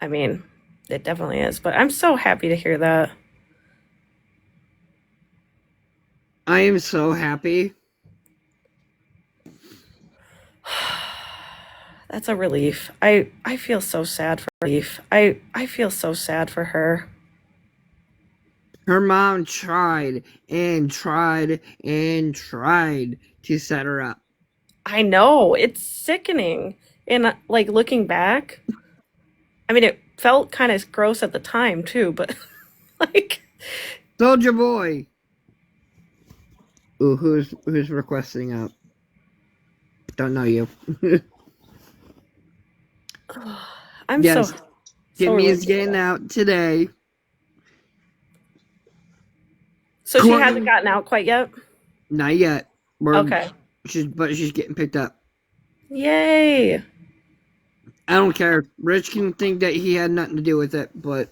I mean, it definitely is. But I'm so happy to hear that. I am so happy. That's a relief. I feel so sad for relief. I feel so sad for her. Her mom tried and tried and tried to set her up. I know. It's sickening. And like looking back, I mean it felt kind of gross at the time too, but like Soldier Boy. Ooh, who's requesting up? Don't know you. I'm Yes, so Kimmy relieved is to hear getting that. out today. So she hasn't Courtney, gotten out quite yet? not yet. Okay. She's getting picked up. Yay. I don't care. Rich can think that he had nothing to do with it, but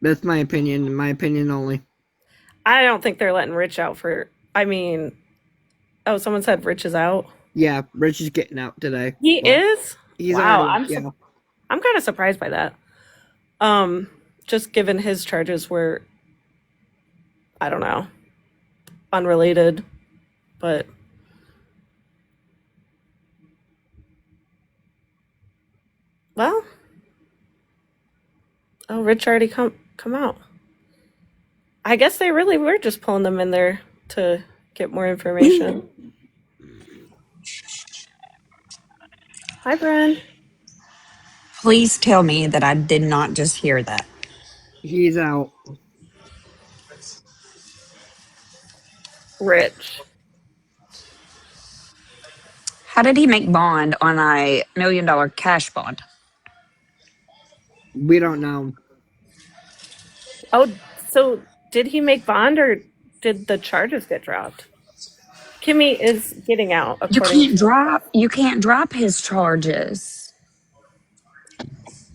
that's my opinion. My opinion only. I don't think they're letting Rich out for I mean, oh, someone said Rich is out. Yeah, Rich is getting out today. He Well, is? he's Wow, already, yeah. I'm kind of surprised by that. Um just given his charges were I don't know, unrelated, but well, oh, Rich already come out. I guess they really were just pulling them in there to get more information. Hi, Bren. Please tell me that I did not just hear that. He's out. Rich. How did he make bond on a $1 million cash bond? We don't know. Oh, so did he make bond or did the charges get dropped? Kimmy is getting out, according to. You can't drop his charges.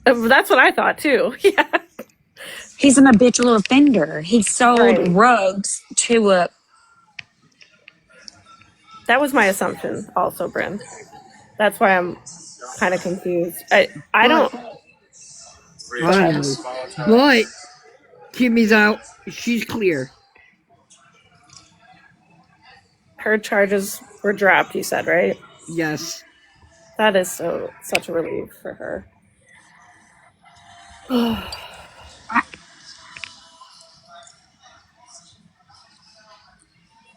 That's what I thought too. Yeah. He's an habitual offender. He sold Right. rugs to a That was my assumption, also, Bren. That's why I'm kind of confused. I But don't. Go I ahead. don't know. But Kimmy's out. She's clear. Her charges were dropped. You said, right? Yes. That is such a relief for her.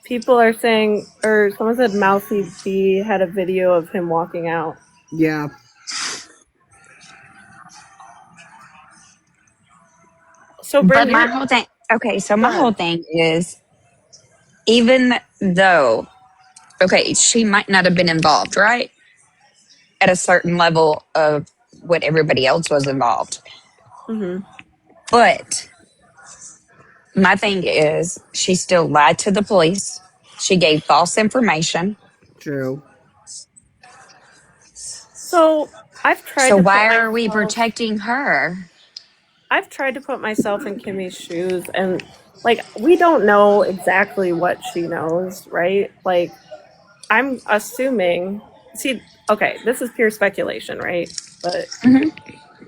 People are saying, or someone said Mousy B had a video of him walking out. Yeah. So, but Bryn, my you're. whole thing okay, so Go my whole ahead. thing is even though okay, she might not have been involved, right? At a certain level of what everybody else was involved. Mm-hmm. But my thing is, she still lied to the police. She gave false information. True. So, I've tried So to put why are we myself. protecting her? I've tried to put myself in Kimmy's shoes, and like we don't know exactly what she knows, right? Like I'm assuming. See, okay, this is pure speculation, right? But Hmm.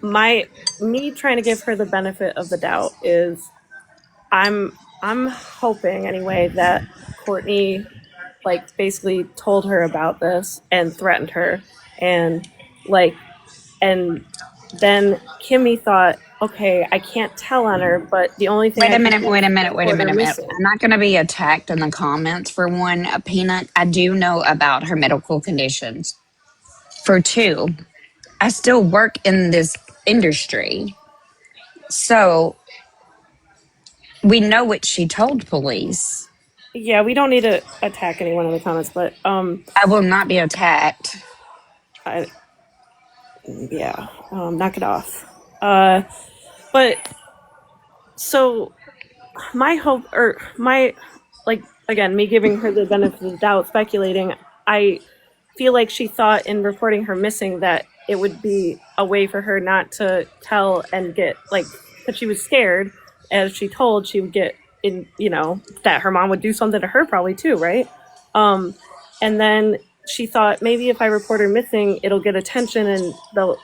my me trying to give her the benefit of the doubt is I'm hoping anyway that Courtney like basically told her about this and threatened her and like and then Kimmy thought, okay, I can't tell on her, but the only thing Wait I a can minute, do wait is a minute, wait a report her minute, minute. missing. I'm not going to be attacked in the comments for one, a peanut. I do know about her medical conditions. For two, I still work in this industry. So we know what she told police. Yeah, we don't need to attack anyone in the comments, but I will not be attacked. I, yeah, knock it off. Uh, but so my hope or my like again, me giving her the benefit of the doubt, speculating, I feel like she thought in reporting her missing that it would be a way for her not to tell and get like because she was scared as she told she would get in that her mom would do something to her probably too, right? um and then she thought maybe if I report her missing, it'll get attention and they'll,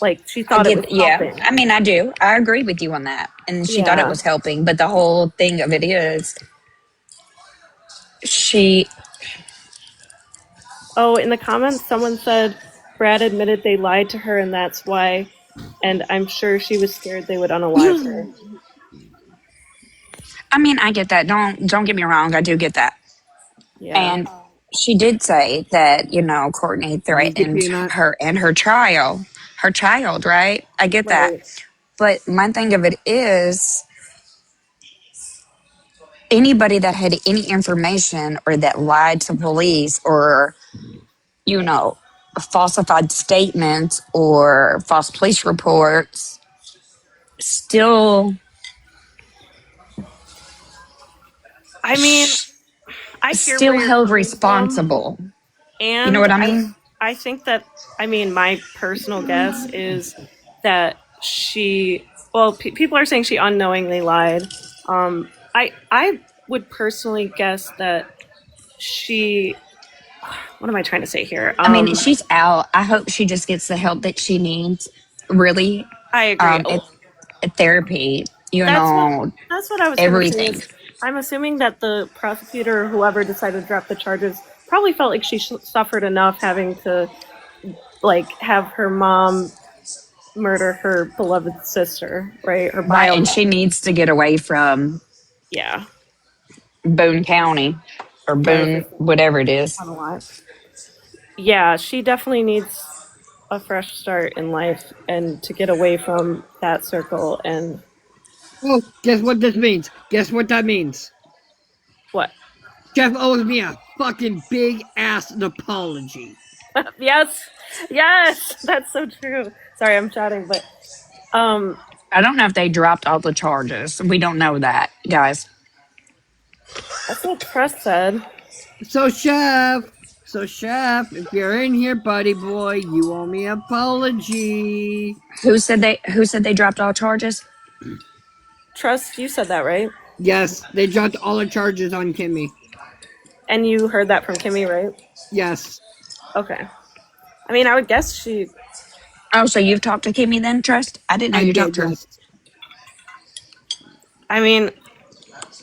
like she I thought it was get, yeah. helping. I mean, I do. I agree with you on that. And she thought it Yeah. was helping, but the whole thing of it is she, Oh, in the comments, someone said Brad admitted they lied to her and that's why. And I'm sure she was scared they would unalive her. I mean, I get that. Don't get me wrong. I do get that. Yeah. And she did say that, Courtney Thank you, threatened Peanut. her and her child, right? I get that. Right. But my thing of it is anybody that had any information or that lied to police or, you know, falsified statements or false police reports still I mean, I hear where still you're held coming from. responsible. You know And what I I mean? I think that my personal guess is that people are saying she unknowingly lied. I would personally guess that she what am I trying to say here? I mean, she's out. I hope she just gets the help that she needs. Really, I agree. at, at therapy, That's what that's what I was going to say everything. is I'm assuming that the prosecutor or whoever decided to drop the charges probably felt like she suffered enough having to like have her mom murder her beloved sister, right? Her Right, bio. and she needs to get away from Yeah, Boone County or I was Boone, just whatever it is. on a lot. Yeah, she definitely needs a fresh start in life and to get away from that circle and Oh, guess what this means? Guess what that means? what? Jeff owes me a fucking big ass apology. Yes, yes, that's so true. Sorry, I'm chatting, but um, I don't know if they dropped all the charges. We don't know that, guys. that's what Trust said. So, Chef, if you're in here, buddy boy, you owe me an apology. Who said they dropped all charges? Trust, you said that right, Yes, they dropped all the charges on Kimmy. and you heard that from Kimmy, right? Yes, Okay. I mean, I would guess she. Oh, so you've talked to Kimmy then, Trust? I didn't know I you talked did, to her. yes. I mean,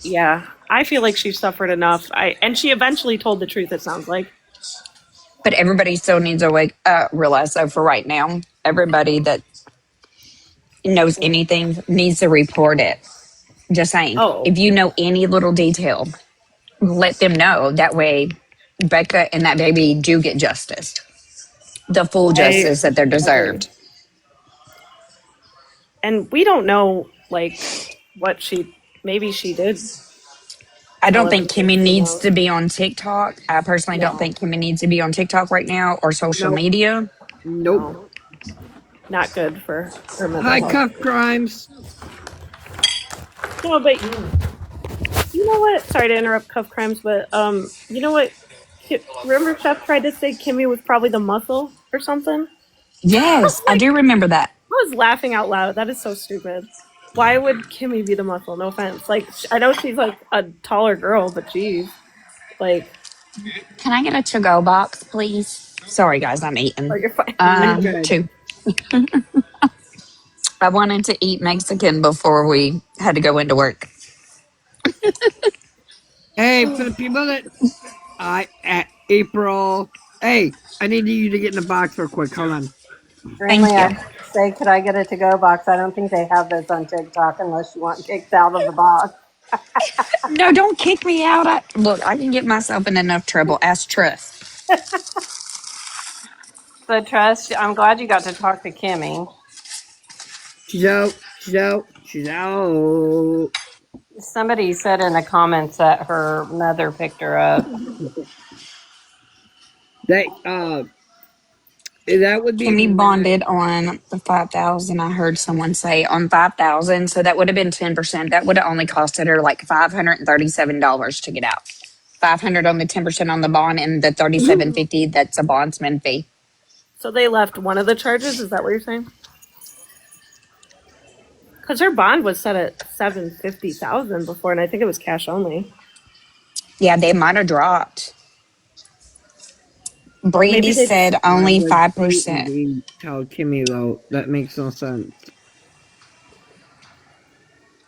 yeah, I feel like she suffered enough. And she eventually told the truth. It sounds like. But everybody still needs to realize though for right now, everybody that knows anything needs to report it. Just saying. Oh, If you know any little detail, let them know. That way Becca and that baby do get justice. The full I justice that they're agree. deserved. And we don't know like what she. Maybe she did I tell don't think everything. Kimmy Who needs knows? to be on TikTok. I personally don't No, think Kimmy needs to be on TikTok right now or social Nope, media. nope. no, not good for her mental High health. cuff crimes. No, but you know what? Sorry to interrupt Cuff Crimes, but you know what? Remember, Chef tried to say Kimmy was probably the muscle or something. I was Yes, I like, do remember that. I was laughing out loud. That is so stupid. Why would Kimmy be the muscle? No offense. Like, I know she's like a taller girl, but geez, like, Can I get a to-go box, please? Sorry, guys, I'm oh, eating. you're fine. You're good. Two. I wanted to eat Mexican before we had to go into work. Hey, for the people that April. Hey, I need you to get in the box real quick. Hold on. Thank Randomly, I you. have to say, could I get a to-go box? I don't think they have those on TikTok unless you want kicked out of the box. No, don't kick me out. Look, I can get myself in enough trouble. Ask Trust. So, Trust, I'm glad you got to talk to Kimmy. She's out. She's out. She's out. Somebody said in the comments that her mother picked her up. That that would be Kimmy bonded on the 5,000. I heard someone say on 5,000. So that would have been 10%. That would have only costed her like $537 to get out. 500 on the 10% on the bond and the 37.50. That's a bondsman fee. So they left one of the charges. Is that what you're saying? Because her bond was set at $750,000 before, and I think it was cash only. Yeah, they might have dropped. Brandy Maybe they just said Why only would Peyton 5%. be tell Kimmy though? That makes no sense.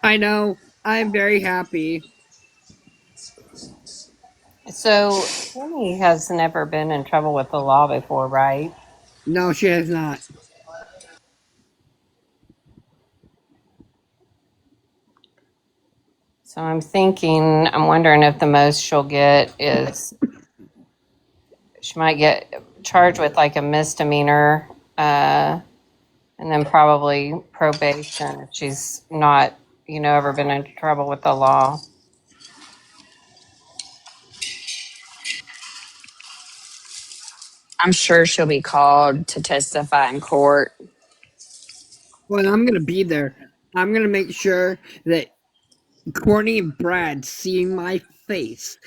I know. I'm very happy. So Kimmy has never been in trouble with the law before, right? No, she has not. So I'm wondering if the most she'll get is she might get charged with like a misdemeanor, and then probably probation if she's not, ever been in trouble with the law. I'm sure she'll be called to testify in court. Well, I'm gonna be there. I'm gonna make sure that Courtney and Brad see my face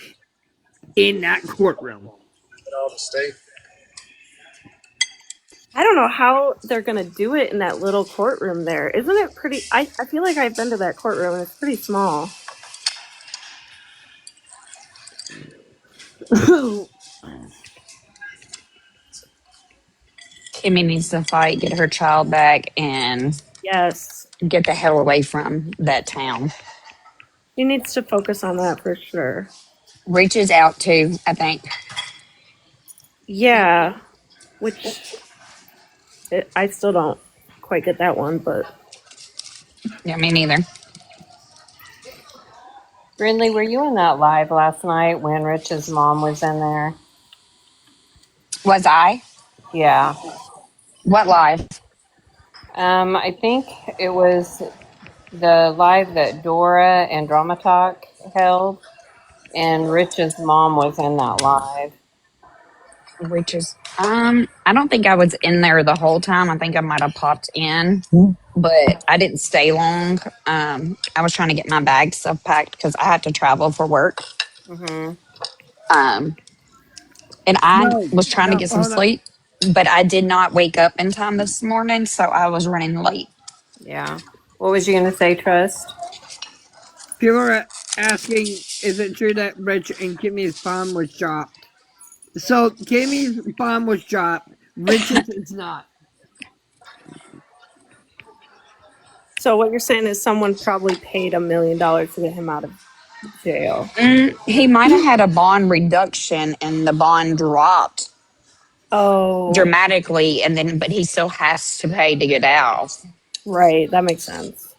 in that courtroom. I don't know how they're gonna do it in that little courtroom there. Isn't it pretty I feel like I've been to that courtroom and it's pretty small. Kimmy needs to fight, get her child back, and Yes. get the hell away from that town. She needs to focus on that for sure. Reaches out to, I think. Yeah, which I still don't quite get that one, but Yeah, me neither. Brindley, were you in that live last night when Rich's mom was in there? Was I? Yeah. What live? I think it was the live that Dora and Drama Talk held, and Rich's mom was in that live. Reaches. I don't think I was in there the whole time. I think I might have popped in, but I didn't stay long. I was trying to get my bag stuff packed because I had to travel for work. Hmm. Um, and I No, was trying to no, get some hold on. sleep, but I did not wake up in time this morning, so I was running late. Yeah. What was you going to say, Trust? People are asking, is it true that Rich and Kimmy's bomb was dropped? So Kimmy's bomb was dropped. Rich's is not. so what you're saying is someone probably paid $1 million to get him out of jail. He might have had a bond reduction and the bond dropped Oh, dramatically, and then but he still has to pay to get out. right, that makes sense.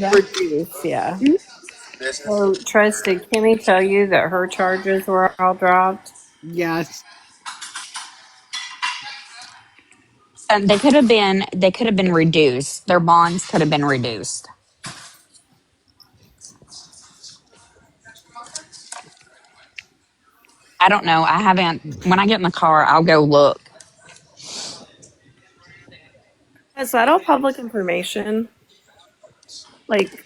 Reduce, yeah. So, Trust, did Kimmy tell you that her charges were all dropped? Yes. And they could have been reduced. Their bonds could have been reduced. I don't know. I haven't. When I get in the car, I'll go look. Is that all public information? Like,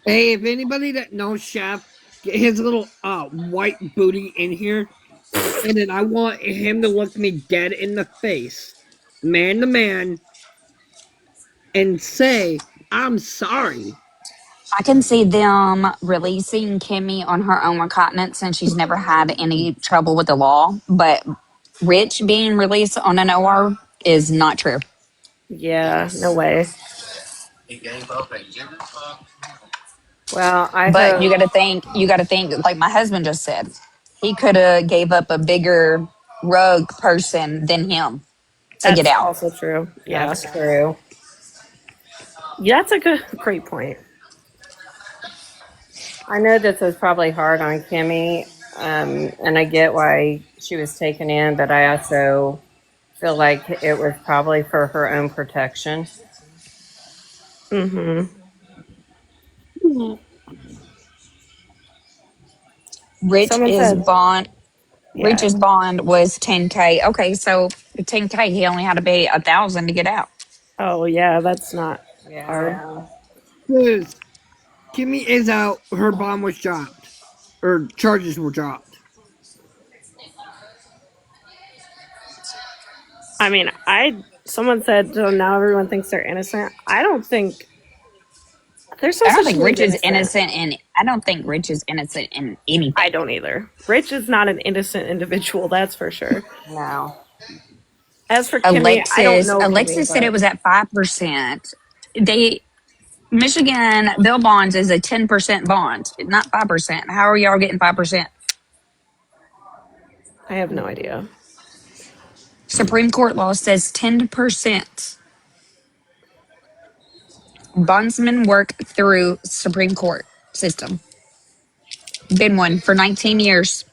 Hey, if anybody that knows Chef, get his little white booty in here, and then I want him to look me dead in the face, man to man, and say, I'm sorry. I can see them releasing Kimmy on her own recognizance since she's never had any trouble with the law. But Rich being released on an OR is not true. yeah, no way. Well, I But hope. you got to think, like my husband just said, he could have gave up a bigger rogue person than him to get That's out. also true. Yeah. That's true. Yeah, that's a great point. I know this was probably hard on Kimmy, and I get why she was taken in, but I also feel like it was probably for her own protection. Mm-hmm. Rich Someone is said, bond. yeah, Rich's bond was 10K. Okay, so 10K, he only had to pay 1,000 to get out. oh, yeah, that's not hard. Yeah. Because Kimmy is out, her bomb was dropped, or charges were dropped. I mean, someone said, so now everyone thinks they're innocent. I don't think, There's no I don't such think thing as Rich is innocent. innocent in. I don't think Rich is innocent in I anything. don't either. Rich is not an innocent individual, that's for sure. No. As for Kimmy, I don't know Kimmy, Alexis said it but was at 5%. They Michigan bill bonds is a 10% bond, not 5%. How are y'all getting 5%? I have no idea. Supreme Court law says 10%. Bondsmen work through Supreme Court system. Been one for 19 years.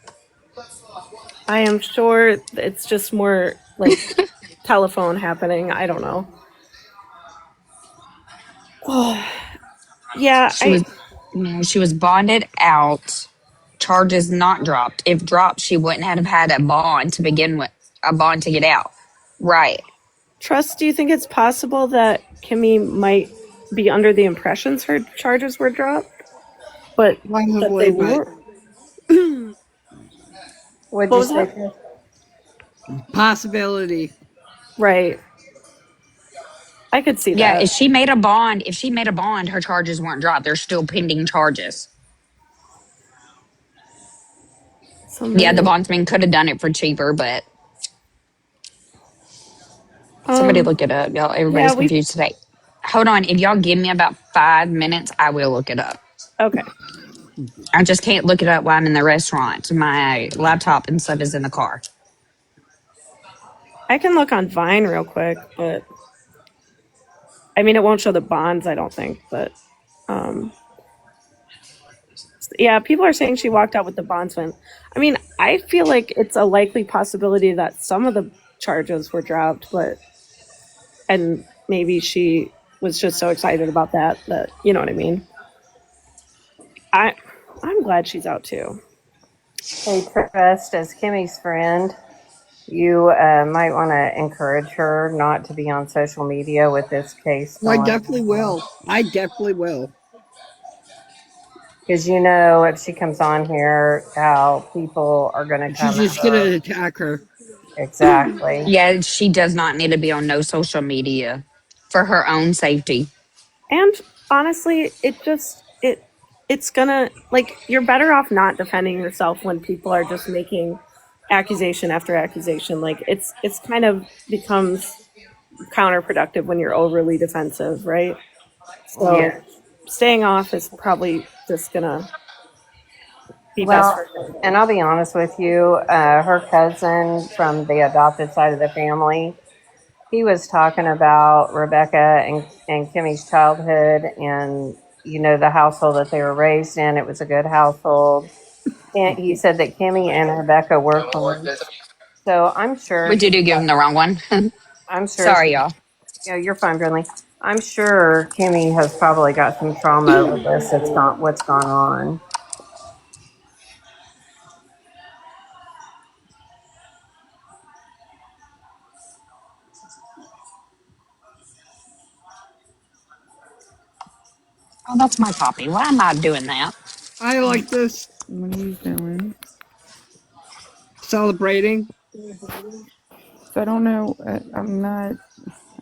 I am sure it's just more like telephone happening. I don't know. Oh, yeah, She was, she was bonded out. Charges not dropped. If dropped, she wouldn't have had a bond to begin with, a bond to get out. Right. Trust, do you think it's possible that Kimmy might be under the impressions her charges were dropped, but that they Probably, but weren't? What'd What you was say, that? Chris? possibility. Right. I could see Yeah, that. if she made a bond, her charges weren't dropped. They're still pending charges. Yeah, the Somebody. bondsman could have done it for cheaper, but somebody Um. look it up. Y'all, Yeah. everybody's We. confused today. Hold on. If y'all give me about 5 minutes, I will look it up. Okay. I just can't look it up while I'm in the restaurant. My laptop and stuff is in the car. I can look on Vine real quick, but I mean, it won't show the bonds. I don't think, but um. Yeah, people are saying she walked out with the bondsman. I mean, I feel like it's a likely possibility that some of the charges were dropped, but and maybe she was just so excited about that you know what I mean. I I'm glad she's out too. Hey, Trust, as Kimmy's friend, you might want to encourage her not to be on social media with this case I going definitely on. will. I definitely will. Because you know, if she comes on here, how people are going to She's come at just gonna her. attack her. Exactly. Yeah, she does not need to be on no social media for her own safety. And honestly, it's gonna like you're better off not defending yourself when people are just making accusation after accusation. Like it's kind of becomes counterproductive when you're overly defensive, right? So Yeah. staying off is probably just gonna be best Well, for her. and I'll be honest with you, her cousin from the adopted side of the family, he was talking about Rebecca and Kimmy's childhood and, you know, the household that they were raised in. It was a good household. And he said that Kimmy and Rebecca were close. So We did give him the wrong one. I'm sure Sorry, she, y'all. you know, you're fine, Brinley. I'm sure Kimmy has probably got some trauma with this. It's gone, what's gone on. Oh, that's my copy. Why am I doing that? I like this. What are you doing? Celebrating. So I don't know. I'm not.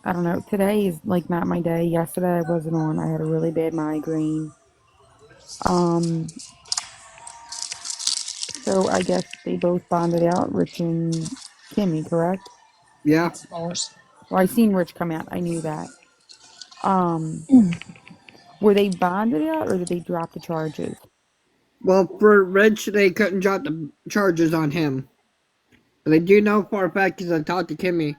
I don't know. Today is like not my day. Yesterday I wasn't on. I had a really bad migraine. Um. So I guess they both bonded out, Rich and Kimmy, correct? Yeah. Well, I seen Rich come out. I knew that. Um. Were they bonded out, or did they drop the charges? Well, for Rich, they couldn't drop the charges on him. But they do know for a fact because I talked to Kimmy.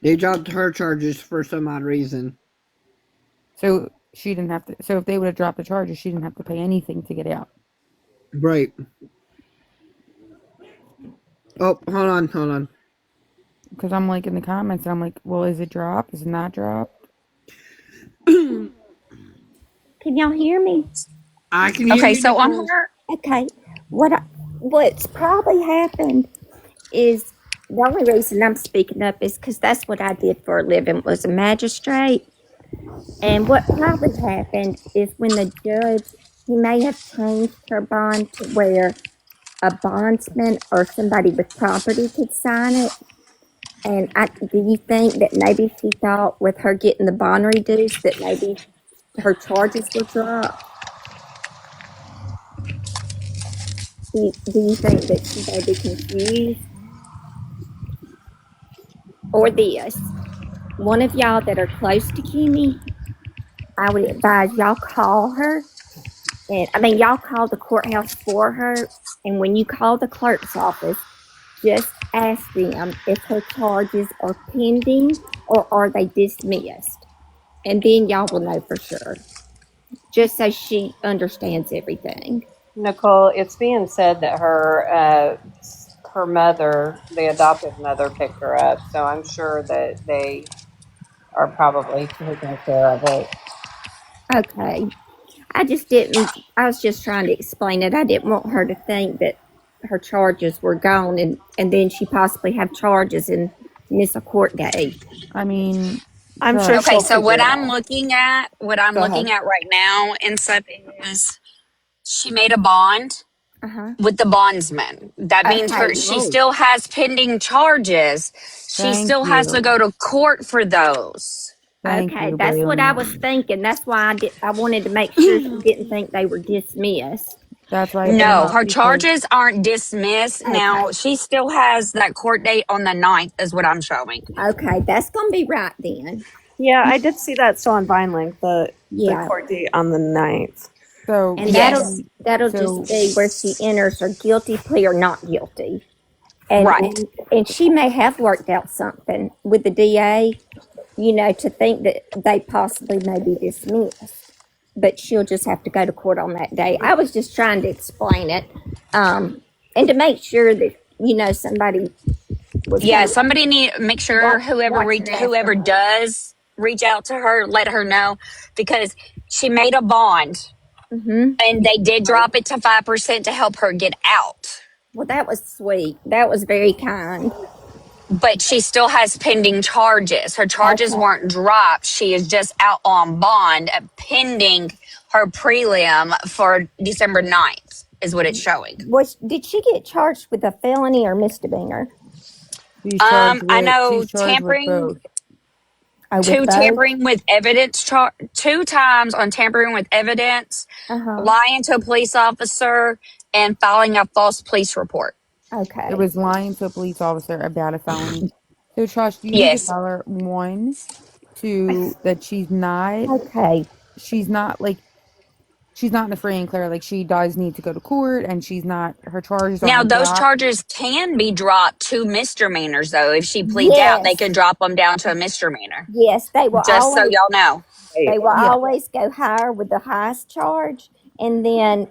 They dropped her charges for some odd reason. So she didn't have to. So if they would have dropped the charges, she didn't have to pay anything to get out. Right. Oh, hold on. Because I'm like in the comments, and I'm like, well, is it dropped? Is it not dropped? Can y'all hear me? I can hear Okay, you, so on Nicole. her, Okay. What's probably happened is the only reason I'm speaking up is because that's what I did for a living was a magistrate. And what probably happened is when the judge he may have changed her bond to where a bondsman or somebody with property could sign it. And do you think that maybe she thought with her getting the bond reduced that maybe her charges would drop? Do you think that she may be confused? Or this? One of y'all that are close to Kimmy, I would advise y'all call her. And I mean, y'all call the courthouse for her. And when you call the clerk's office, just ask them if her charges are pending or are they dismissed. And then y'all will know for sure, just so she understands everything. Nicole, it's being said that her mother, the adopted mother, picked her up. So I'm sure that they are probably taking care of it. Okay. I just didn't, I was just trying to explain it. I didn't want her to think that her charges were gone and then she possibly have charges and miss a court day. I mean, I'm sure trust. Okay, she'll so figure what it I'm out. looking at, what I'm Go ahead. looking at right now and stuff is she made a bond Uh huh. with the bondsman. That means Okay. she Oh, still has pending charges. She Thank still has to you. go to court for those. Thank Okay. you, That's what I Braylon. was thinking. That's why I wanted to make sure she didn't think they were dismissed. That's why I bring it No, up her because charges aren't dismissed. Now, Okay. she still has that court date on the 9th, is what I'm showing. Okay. That's going to be right then. Yeah, I did see that still on VineLink, the Yeah. court date on the 9th. so And Yes, that'll just so be where she enters her guilty plea or not guilty. And, right. and she may have worked out something with the DA, to think that they possibly may be dismissed. But she'll just have to go to court on that day. I was just trying to explain it, and to make sure that somebody was Yeah, going to somebody need make sure watch and after whoever her. does reach out to her, let her know because she made a bond Hmm. and they did drop it to 5% to help her get out. Well, that was sweet. That was very kind. But she still has pending charges. Her charges Okay. weren't dropped. She is just out on bond pending her prelim for December 9th, is what it's showing. Did she get charged with a felony or misdemeanor? I know she's charged with both. Oh, with both. tampering with evidence, two times on tampering with evidence, Uh huh. lying to a police officer, and filing a false police report. It Okay. was lying to a police officer about a felony. So trust you need to Yes. tell her one, two, that Okay. she's not like she's not in the free and clear. Like she does need to go to court and she's not her charges Now, aren't those dropped. charges can be dropped to misdemeanors, though. If she pleads out, they can Yes. drop them down to a misdemeanor. Yes. Just so y'all know. Right. They will Yeah. always go higher with the highest charge, and then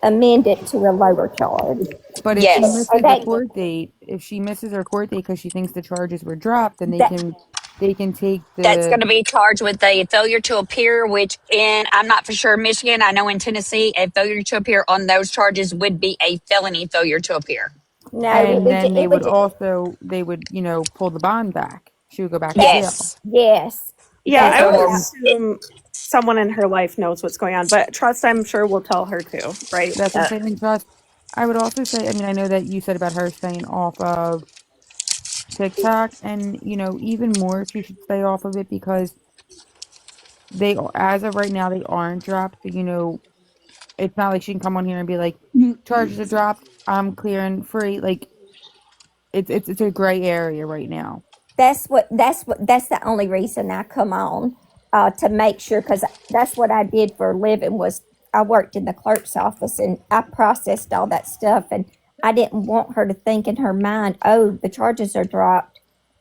amend it to a lower charge. But if she Yes. And misses the they, court date, if she misses her court date because she thinks the charges were dropped, then that they can take That's the going to be charged with a failure to appear, which I'm not for sure, Michigan, I know in Tennessee, a failure to appear on those charges would be a felony failure to appear. no, and then they it would would also they would pull the bond back. She would go back to that jail. Yes. yes, Yeah, that's I So would what we'll, I, assume someone in her life knows what's going on, but trust, I'm sure will tell her too, right? That's what I'm saying. And trust. I would also say, I mean, I know that you said about her staying off of TikTok, and even more, she should stay off of it because as of right now, they aren't dropped. But it's not like she can come on here and be like, charges are dropped. I'm clear and free. Like it's a gray area right now. that's the only reason I come on, to make sure, because that's what I did for a living. Was I worked in the clerk's office and I processed all that stuff, and I didn't want her to think in her mind, oh, the charges are dropped,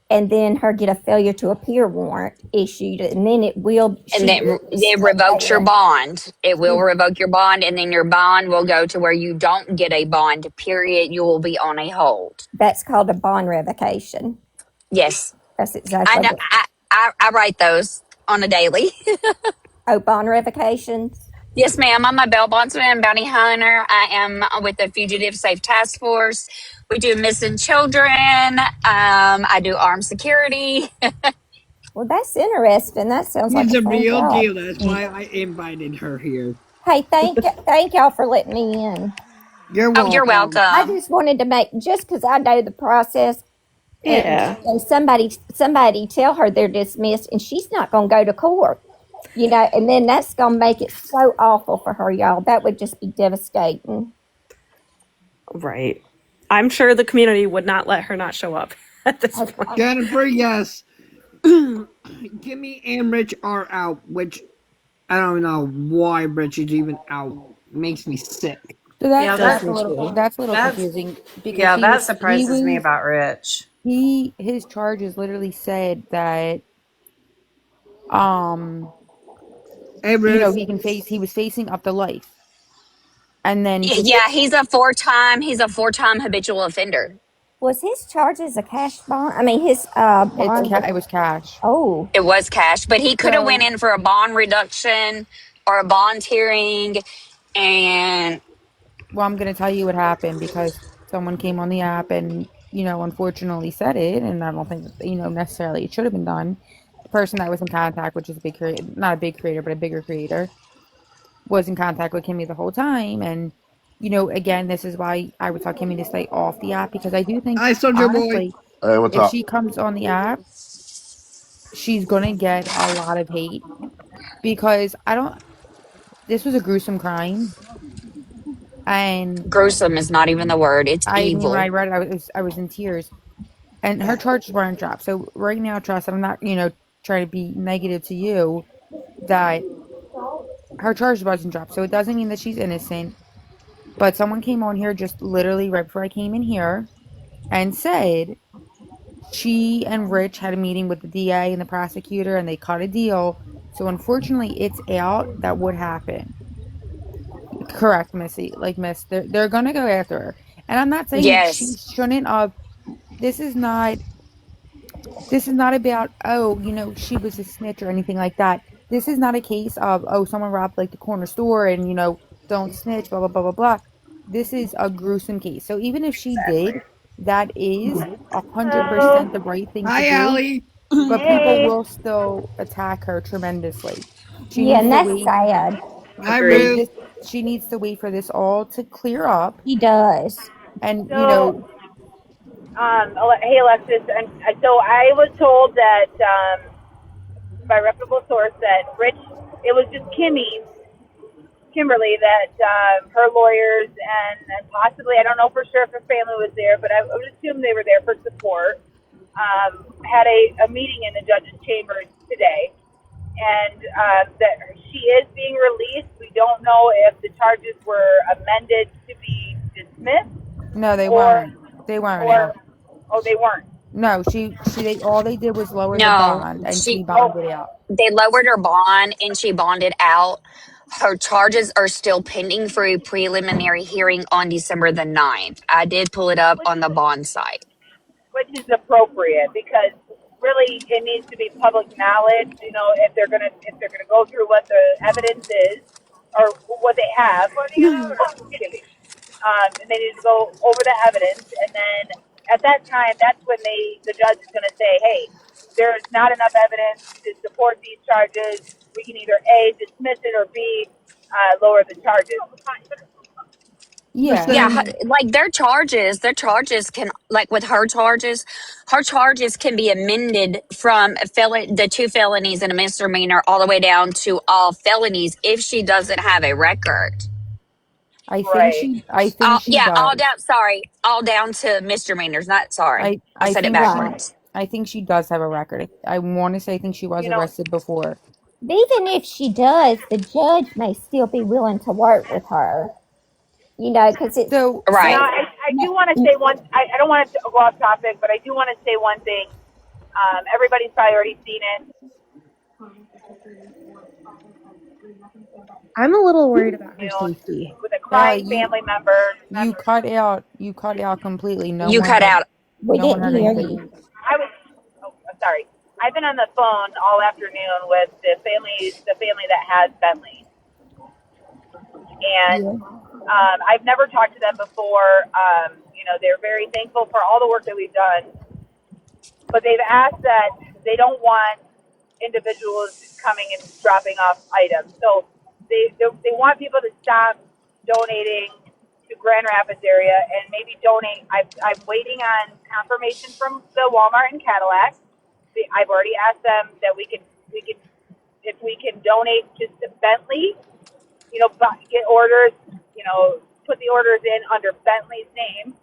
and then her get a failure to appear warrant issued, and then and she then will be it stuck revokes your there. bond. It will revoke your bond, and then your bond will go to where you don't get a bond, period. You will be on a hold. That's called a bond revocation. Yes. That's I exactly know. what. I write those on a daily. Oh, bond revocations. Yes, ma'am. I'm a bail bondsman, bounty hunter. I am with the Fugitive Safe Task Force. We do missing children. I do armed security. Well, that's interesting. That sounds like she's a a fun real job. deal. That's why I invited her here. Hey, thank y'all for letting me in. You're Oh, you're welcome. I welcome. just wanted to make, just because I know the process, Yeah. and somebody tell her they're dismissed, and she's not going to go to court. And then that's going to make it so awful for her, y'all. That would just be devastating. Right. I'm sure the community would not let her not show up at this point. Jennifer, yes. Kimmy and Rich are out, which I don't know why Rich is even out. Makes me sick. So Yeah, Does that me too. that's a little that's confusing because yeah, that surprises me about Rich. his charges literally said that um Hey, Rich. he was facing up to life. And then Yeah, he's a four-time habitual offender. Was his charges a cash bond? I mean, his bond was. it was cash. Oh, It was cash, but he could have went So, in for a bond reduction or a bond hearing, and well, I'm going to tell you what happened because someone came on the app and, unfortunately said it, and I don't think that, necessarily it should have been done. The person that was in contact, which is a big creator, not a big creator, but a bigger creator, was in contact with Kimmy the whole time. And, again, this is why I would tell Kimmy to stay off the app because I do think, Hi, Soldier Boy. honestly, Hey, what's if up? she comes on the app, she's going to get a lot of hate because this was a gruesome crime. And gruesome is not even the word. It's I mean, when I evil. read it, I was in tears. And her charges weren't dropped. So right now, trust, I'm not, trying to be negative to you, that her charge wasn't dropped. So it doesn't mean that she's innocent. But someone came on here just literally right before I came in here and said she and Rich had a meeting with the DA and the prosecutor and they cut a deal. So unfortunately, it's out that would happen. Correct, Missy. Like, Miss, they're gonna go after her. And I'm not saying that she Yes, shouldn't have. This is not This is not about, oh, she was a snitch or anything like that. This is not a case of, oh, someone robbed like the corner store and, don't snitch, blah, blah, blah, blah, blah. This is a gruesome case. So even if she did, that is Hello. 100% the right thing to Hi, do, Allie. but people Hey. will still attack her tremendously. She yeah, needs and to that's wait. sad. Hi, Agreed. Ruth. This, she needs to wait for this all to clear up. He does. And, So, hey Alexis, and so I was told that by reputable source that Rich, it was just Kimberly, that her lawyers and possibly, I don't know for sure if her family was there, but I would assume they were there for support, had a meeting in the judge's chambers today. And that she is being released. We don't know if the charges were amended to be dismissed no, they or weren't. They weren't or out. oh, they weren't. No, they all they did was lower the no, bond and she she. Oh, bonded out. They lowered her bond and she bonded out. Her charges are still pending for a preliminary hearing on December the 9th. I did pull it up which on the bond site. is appropriate because really it needs to be public knowledge. If they're gonna go through what the evidence is or what they have, excuse me, and they need to go over the evidence, and then at that time, that's when the judge is going to say, hey, there's not enough evidence to support these charges. We can either A, dismiss it, or B, lower the charges. Yeah, Yeah, Listen, like their charges can, like with her charges can be amended from the two felonies and a misdemeanor all the way down to all felonies if she doesn't have a record. Right. I think she Yeah, all does. down. Sorry, all down to misdemeanors. Not sorry, I I said it think Right. backwards. I think she does have a record. I want to say I think she was You know, arrested before. But even if she does, the judge may still be willing to work with her. Because it's So now Right. I do want to say one. I don't want to go off topic, but I do want to say one thing. Everybody's probably already seen it. I'm a little worried about You her know, safety. with a Allie, crying family member. you cut out completely. You cut out. we No one didn't heard hear anything. you. I was. Oh, I'm sorry. I've been on the phone all afternoon with the family that has Bentley, and Yeah. I've never talked to them before. They're very thankful for all the work that we've done, but they've asked that they don't want individuals coming and dropping off items. So they want people to stop donating to Grand Rapids area and maybe donate. I'm waiting on confirmation from the Walmart and Cadillac. I've already asked them that we can if we can donate just to Bentley, get orders, put the orders in under Bentley's name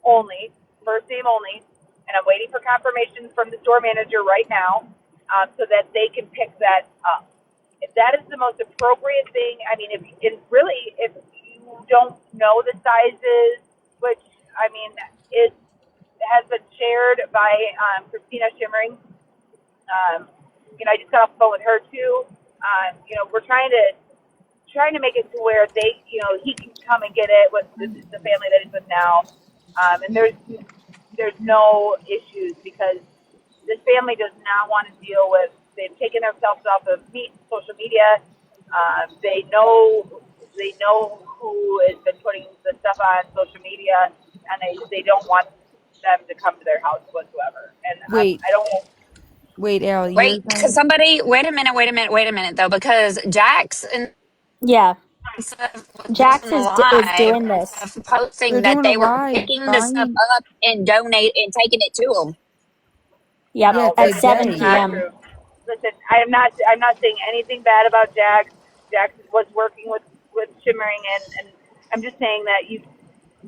only, first name only, and I'm waiting for confirmation from the store manager right now, so that they can pick that up. If that is the most appropriate thing, I mean, if you don't know the sizes, which I mean, it has been shared by Christina Shimmering. I just got off the phone with her too. We're trying to make it to where he can come and get it with the family that he's with now, and there's no issues because this family does not want to deal with. They've taken themselves off of social media. They know who has been putting the stuff on social media, and they don't want them to come to their house whatsoever. And Wait, I don't. wait, Allie, you're Wait, because saying somebody, wait a minute, though, because Jax and Yeah, stuff was Jax doing a is live doing this. of posting they're that doing a they were live picking the stuff buying. up and donate and taking it to them. Yep, Yeah, No, at that's 7 today. not p.m. true. Listen, I'm not saying anything bad about Jax. Jax was working with Shimmering, and I'm just saying that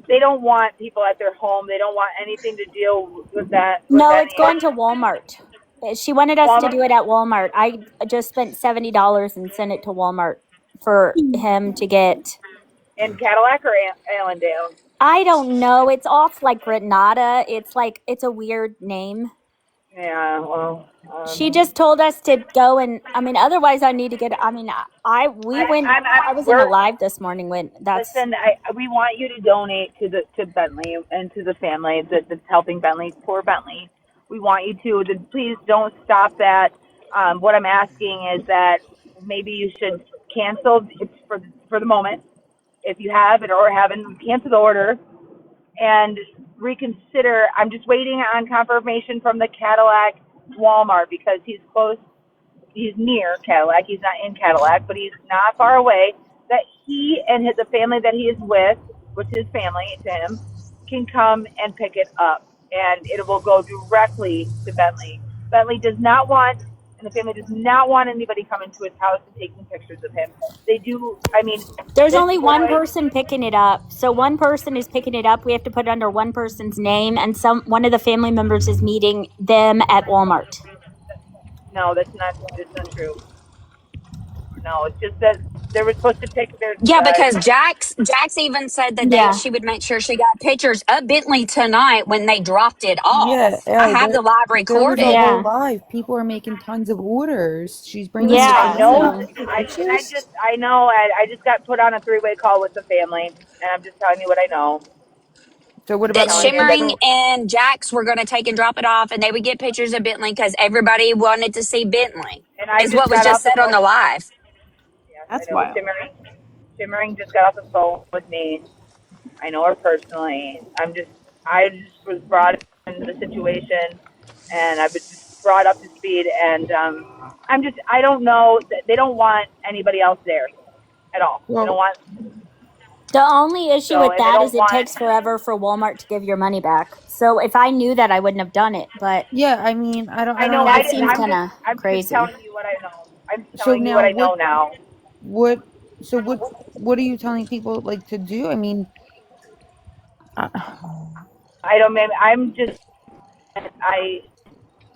they don't want people at their home. They don't want anything to deal with that with No, it's any going to Walmart. She wanted us to Walmart do it at Walmart. I just spent $70 and sent it to Walmart for him to get. in Cadillac or Allendale. I don't know. It's off like Granada. It's a weird name. Yeah, well, She just told us to go, and I mean, otherwise I need to get. I mean, I was in a we're live this morning when that's. listen. We want you to donate to Bentley and to the family that's helping Bentley, poor Bentley. We want you to please don't stop that. What I'm asking is that maybe you should cancel for the moment if you have it or haven't. Cancel the order and reconsider. I'm just waiting on confirmation from the Cadillac Walmart because he's close. He's near Cadillac. He's not in Cadillac, but he's not far away. That he and the family that he is with, which is family to him, can come and pick it up, and it will go directly to Bentley. Bentley does not want, and the family does not want anybody coming to his house and taking pictures of him. They do. I mean, There's this only one boy. person picking it up, so one person is picking it up. We have to put it under one person's name, and one of the family members is meeting them at Walmart. No, that's not true. No, it's just that they were supposed to pick their. Yeah, because Jax even said that Yeah. she would make sure she got pictures of Bentley tonight when they dropped it Yeah, off. I Allie, have the live there was a recorded. whole Yeah. live. People are making tons of orders. She's bringing Yeah. the I family know. out to take I pictures. I know. I just got put on a three-way call with the family, and I'm just telling you what I know. So what I'm That about telling like you that, Shimmering people? and Jax were going to take and drop it off, and they would get pictures of Bentley because everybody wanted to see Bentley. and I Is just what was got just off the said on phone. the live. Yes, I That's know. wild. Shimmering just got off the phone with me. I know her personally. I just was brought into the situation, and I've been just brought up to speed. And I don't know. They don't want anybody else there at all. They don't Well, want. The only issue So, with and they that don't is it want. takes forever for Walmart to give your money back. So if I knew that, I wouldn't have done it. But yeah. I mean, I I don't know. know. that seems kind of I'm just crazy. telling you what I know. I'm just So telling you what now I know now. what? So what are you telling people like to do? I mean, uh, I don't. I'm just. I.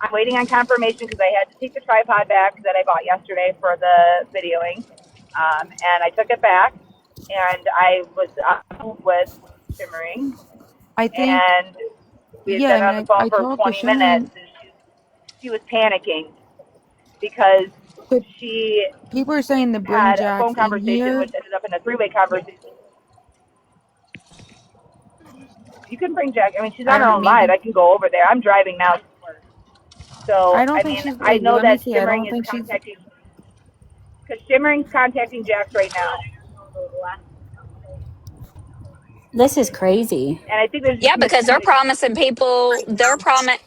I'm waiting on confirmation because I had to take the tripod back that I bought yesterday for the videoing, and I took it back, and I was with Shimmering, I think and we had yeah. I been mean, on the phone I for talked to 20 minutes, Shimmering, and she was panicking because but she people are saying to bring had a phone Jax in conversation, here. which ended up in a three-way conversation. You can bring Jack. I mean, she's I on her don't know. own live. Maybe I can go over there. I'm driving now to work. So, I don't I think mean, she's I like. know Let me that see. I Shimmering don't is think she's. contacting, because Shimmering's contacting Jax right now. This is crazy. And I think there's Yeah, just because they're miscommunication. promising people,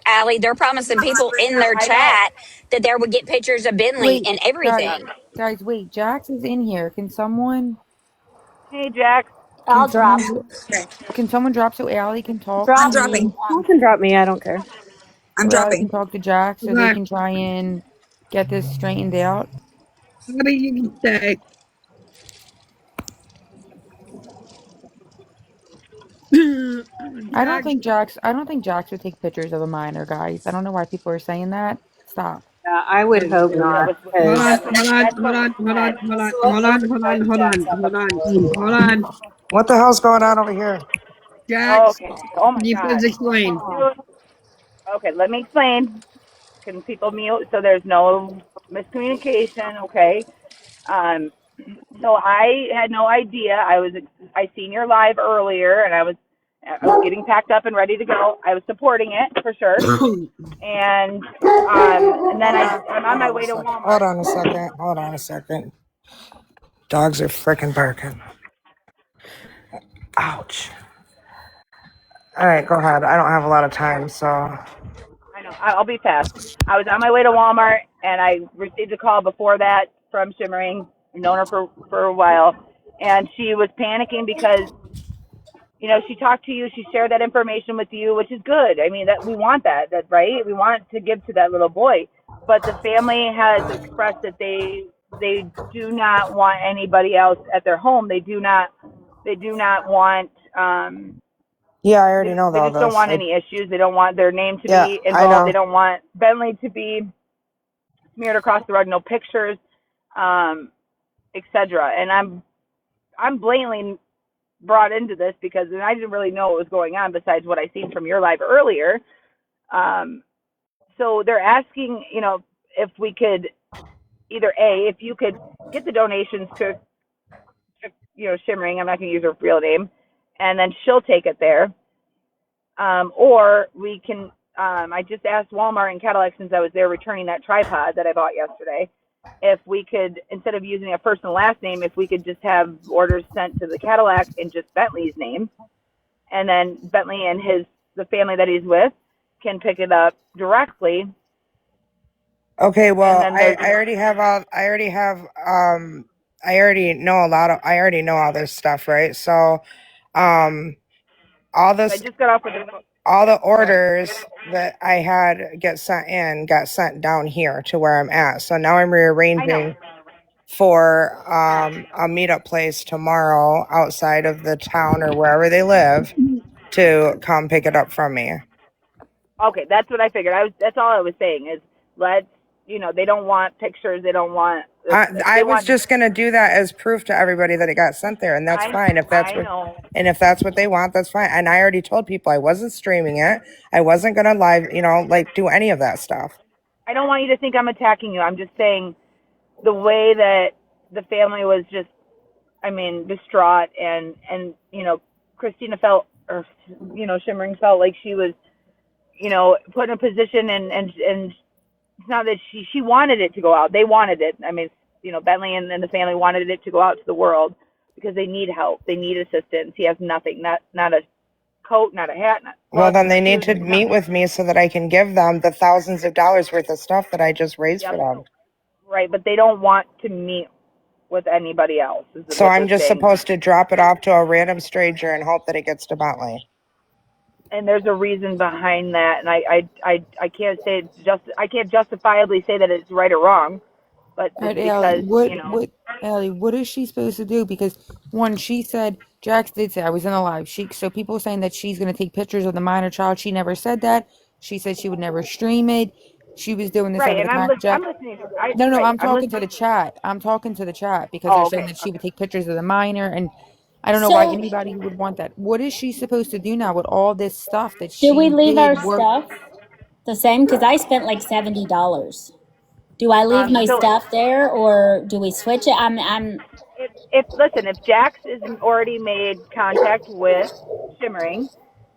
Allie, they're promising people in their I know. chat that they would get pictures of Bentley Wait, and guys, everything. guys, wait. Jax is in here. Can someone? Hey, Jax. Can I'll drop. someone can someone drop so Allie can talk Drop I'm to dropping. me. You can drop me. I don't care. I'm so Allie can dropping. talk to Jack so they Okay, can try and get this straightened out? Bobby, you can stay. Jack, I don't think Jax would take pictures of a minor, guys. I don't know why people are saying that. Stop. I would hope That not was hold because on, that's what hold on, that's hold what was on, hold on, said. hold on, So hold let's on, hold on, put hold on, Jax on the hold on, floor. hold on. What the hell's going on over here? Jax, Okay. Oh my can you please God. explain? Dude, okay, let me explain. Can people mute so there's no miscommunication? Okay. Um, so I had no idea. I seen your live earlier, and I was getting packed up and ready to go. I was supporting it for sure, and then I'm on Hold my on a way to second. Hold Walmart. on a second. Hold on a second. Dogs are freaking barking. Ouch. All right, go ahead. I don't have a lot of time, so. I know. I'll be fast. I was on my way to Walmart, and I received a call before that from Shimmering. I've known her for a while, and she was panicking because she talked to you, she shared that information with you, which is good. I mean, that we want that right? We want to give to that little boy. But the family has expressed that they do not want anybody else at their home. They do not want Yeah, I they, already know they all just don't this. want any issues. They don't want their name to Yeah, be I involved. They know. don't want Bentley to be smeared across the rug, no pictures, um, etc. And I'm blatantly brought into this because I didn't really know what was going on besides what I seen from your live earlier. Um, so they're asking, if we could either if you could get the donations to Shimmering. I'm not going to use her real name, and then she'll take it there. Or we can. I just asked Walmart and Cadillac since I was there returning that tripod that I bought yesterday. If we could, instead of using a first and last name, if we could just have orders sent to the Cadillac in just Bentley's name, and then Bentley and the family that he's with can pick it up directly. Okay, And well, then I already have all, I already know I already know all this stuff, right? So, um, all I this, just got off with all the go ahead. orders that I had got sent down here to where I'm at. So now I'm I know. rearranging for a meetup place tomorrow outside of the town or wherever they live to come pick it up from me. Okay, that's what I figured. That's all I was saying is let's they don't want pictures. They don't want I they was want. just gonna do that as proof to everybody that it got sent there, and that's fine I know. if that's what they want, that's fine. And I already told people I wasn't streaming it. I wasn't gonna live, like do any of that stuff. I don't want you to think I'm attacking you. I'm just saying the way that the family was just, I mean, distraught, and Christina felt, or Shimmering felt like she was, put in a position, and it's not that she wanted it to go out. They wanted it. I mean, Bentley and the family wanted it to go out to the world because they need help. They need assistance. He has nothing, not a coat, not a hat, not Well, gloves, then they need shoes, to meet nothing. with me so that I can give them the thousands of dollars worth of stuff that I just raised for Yep. them. Right, but they don't want to meet with anybody else. Is So what I'm they're just saying. supposed to drop it off to a random stranger and hope that it gets to Bentley. And there's a reason behind that, and I can't say it's I can't justifiably say that it's right or wrong, but All it's right, Allie, because Allie, what is she supposed to do? Because one, she said, Jax did say I was in a live. So people saying that she's gonna take pictures of the minor child. She never said that. She said she would never stream it. She was doing this right, over and the fact, I'm Jack. listening. No, no, Right, I'm I'm talking to listening. the chat. I'm talking to the chat because they're Oh, saying okay, that she okay. would take pictures of the minor, and I don't know why So anybody would want that. What is she supposed to do now with all this stuff that do we she leave our did work? stuff the same? Because I spent like $70. Do I leave my So stuff there or do we switch it? I'm if listen, if Jax is already made contact with Shimmering,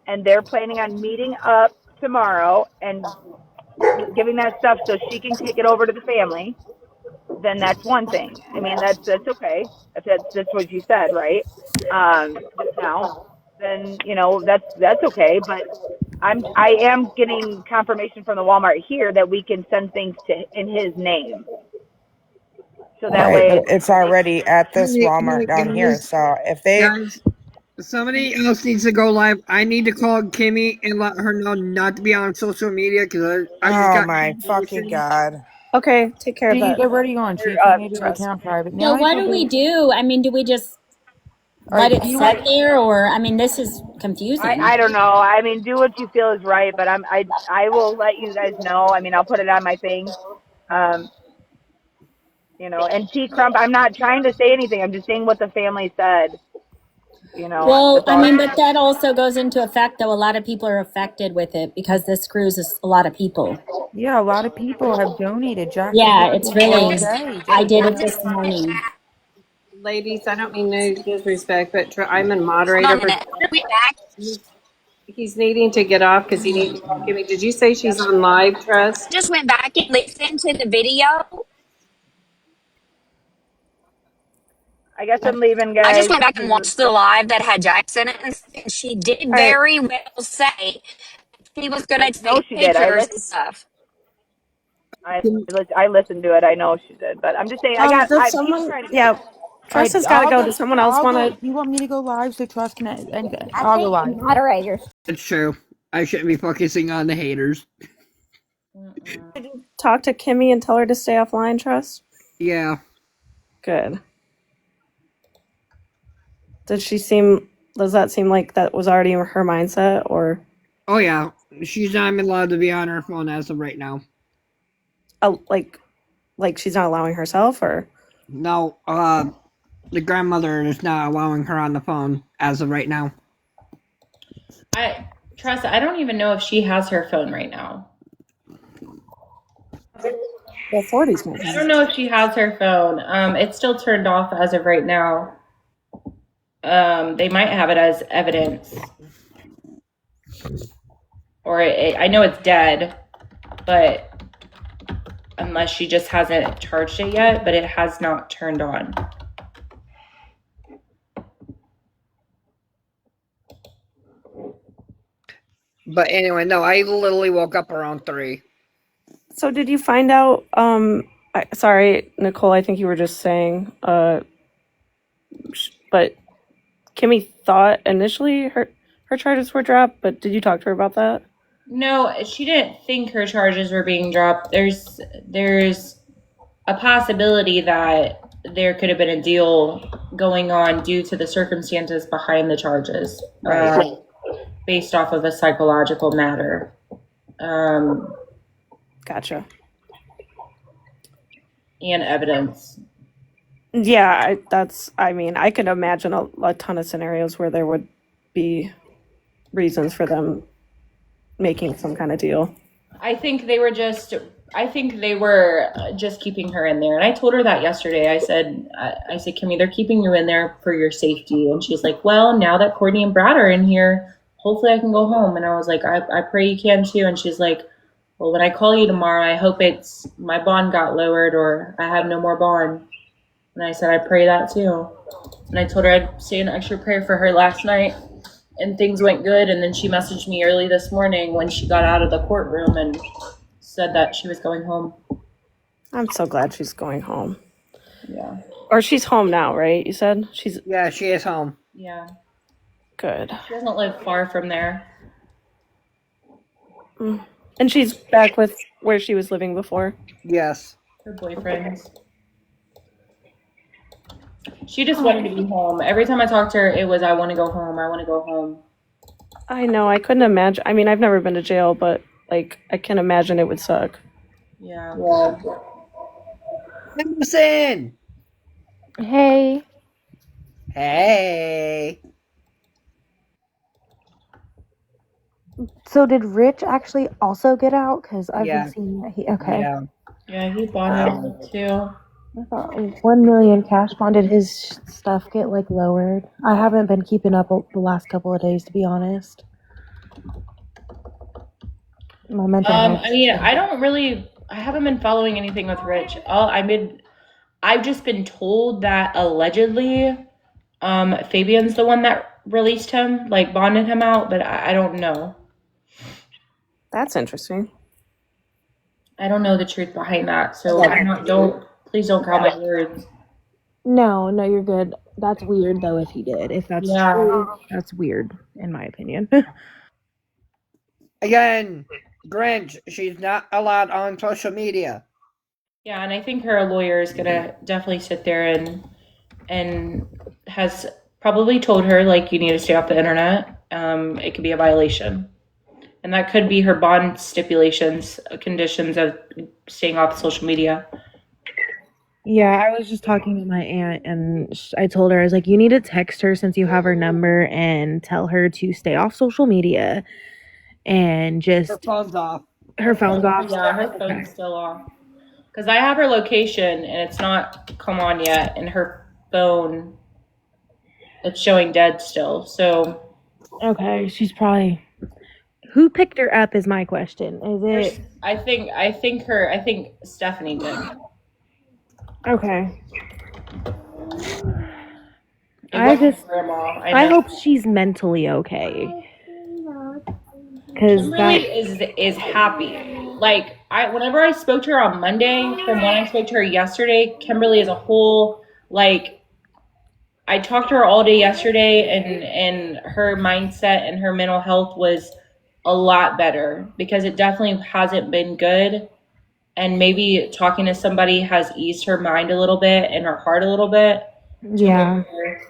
and they're planning on meeting up tomorrow and giving that stuff so she can take it over to the family, then that's one thing. I mean, that's okay. If that's what you said, right? Just now, then that's okay. But I am getting confirmation from the Walmart here that we can send things to in his name, so that Right, way but it's they. already at this Hey, Walmart hey, down here. guys, So if they guys. Somebody else needs to go live. I need to call Kimmy and let her know not to be on social media because I just Oh got my fucking god. Okay, take care of She's that. already on. She made her Trust. account private. So Now I what feel do we bad. do? I mean, do we just All let right, it do you sit want? there, or I mean, this is confusing. I don't know. I mean, do what you feel is right, but I will let you guys know. I mean, I'll put it on my thing. Um, and T Crump, I'm not trying to say anything. I'm just saying what the family said. Well, That's I all. mean, but that also goes into effect, though. A lot of people are affected with it because this cruise a lot of people. Yeah, a lot of people have donated. Jack's Yeah, donated it's all really. day. I Just did it donated. this morning. Ladies, I don't mean no disrespect, but I'm a Hold moderator on a for. minute. We back. He's needing to get off because he needs. Give me. Did you say she's on live, Trust? Just went back and listened to the video. I guess I'm leaving, I just guys. went back and watched the live that had Jackson in it, and she did All right. very well say she was going I to know take she did. pictures and stuff. I listened to it. I know she did, but I'm just saying. Does People someone? trying to. Yeah, All Trust right, has got to go. Does someone else I'll want go. to? Do you want me to go live so Trust can and I I'll go think the live. moderators. it's true. I shouldn't be focusing on the haters. Talk to Kimmy and tell her to stay offline, Trust? Yeah. Good. Does that seem like that was already in her mindset, or Oh yeah. She's not even allowed to be on her phone as of right now. like she's not allowing herself, or? No, the grandmother is not allowing her on the phone as of right now. I don't even know if she has her phone right now. The authorities might I have. don't know if she has her phone. It's still turned off as of right now. They might have it as evidence. Or I know it's dead, but unless she just hasn't charged it yet, but it has not turned on. But anyway, no, I literally woke up around 3. So did you find out? Sorry, Nicole. I think you were just saying. But Kimmy thought initially her charges were dropped. But did you talk to her about that? No, she didn't think her charges were being dropped. There's a possibility that there could have been a deal going on due to the circumstances behind the charges, Right. based off of a psychological matter. Gotcha. And evidence. Yeah, I mean, I could imagine a ton of scenarios where there would be reasons for them making some kind of deal. I think they were just keeping her in there. And I told her that yesterday. I said, Kimmy, they're keeping you in there for your safety. And she's like, well, now that Courtney and Brad are in here, hopefully I can go home. And I was like, I pray you can too. And she's like, well, when I call you tomorrow, I hope it's my bond got lowered or I have no more bond. And I said, I pray that too. And I told her I'd say an extra prayer for her last night. And things went good. And then she messaged me early this morning when she got out of the courtroom and said that she was going home. I'm so glad she's going home. Yeah. Or she's home now, right? You said she's. Yeah, she is home. Yeah. Good. She doesn't live far from there. And she's back with where she was living before. Yes. Her boyfriend's. She just wanted to be home. Every time I talked to her, it was, I want to go home. I want to go home. I know. I couldn't imagine. I mean, I've never been to jail, but like, I can imagine it would suck. Yeah. Listen. Hey, Hey. So did Rich actually also get out? Because I've Yeah. been seeing that he okay. Yeah. Yeah, he bonded too. I thought 1 million cash bond. Did his stuff get like lowered? I haven't been keeping up the last couple of days, to be honest. My mental health. I mean, I haven't been following anything with Rich. I've just been told that allegedly, Fabian's the one that released him, like bonded him out, but I don't know. That's interesting. I don't know the truth behind that, so please don't count my words. No, no, you're good. That's weird though if he did. If that's Yeah. true, that's weird in my opinion. Again, Grinch, she's not allowed on social media. Yeah, and I think her lawyer is gonna definitely sit there and has probably told her like you need to stay off the internet. It could be a violation, and that could be her bond stipulations, conditions of staying off social media. Yeah, I was just talking to my aunt and I told her, I was like, you need to text her since you have her number and tell her to stay off social media and Her just phone's off. her phone's off. Yeah, her phone's still off. Because I have her location and it's not come on yet, and her phone it's showing dead still. So Okay, she's probably. Who picked her up is my question. Is it I think Stephanie did. okay? It I wasn't just grandma. I I know. hope she's mentally okay. Cause Kimberly that is happy. Like whenever I spoke to her on Monday, from when I spoke to her yesterday, Kimberly as a whole, like I talked to her all day yesterday, and her mindset and her mental health was a lot better because it definitely hasn't been good. And maybe talking to somebody has eased her mind a little bit and her heart a little bit to yeah. where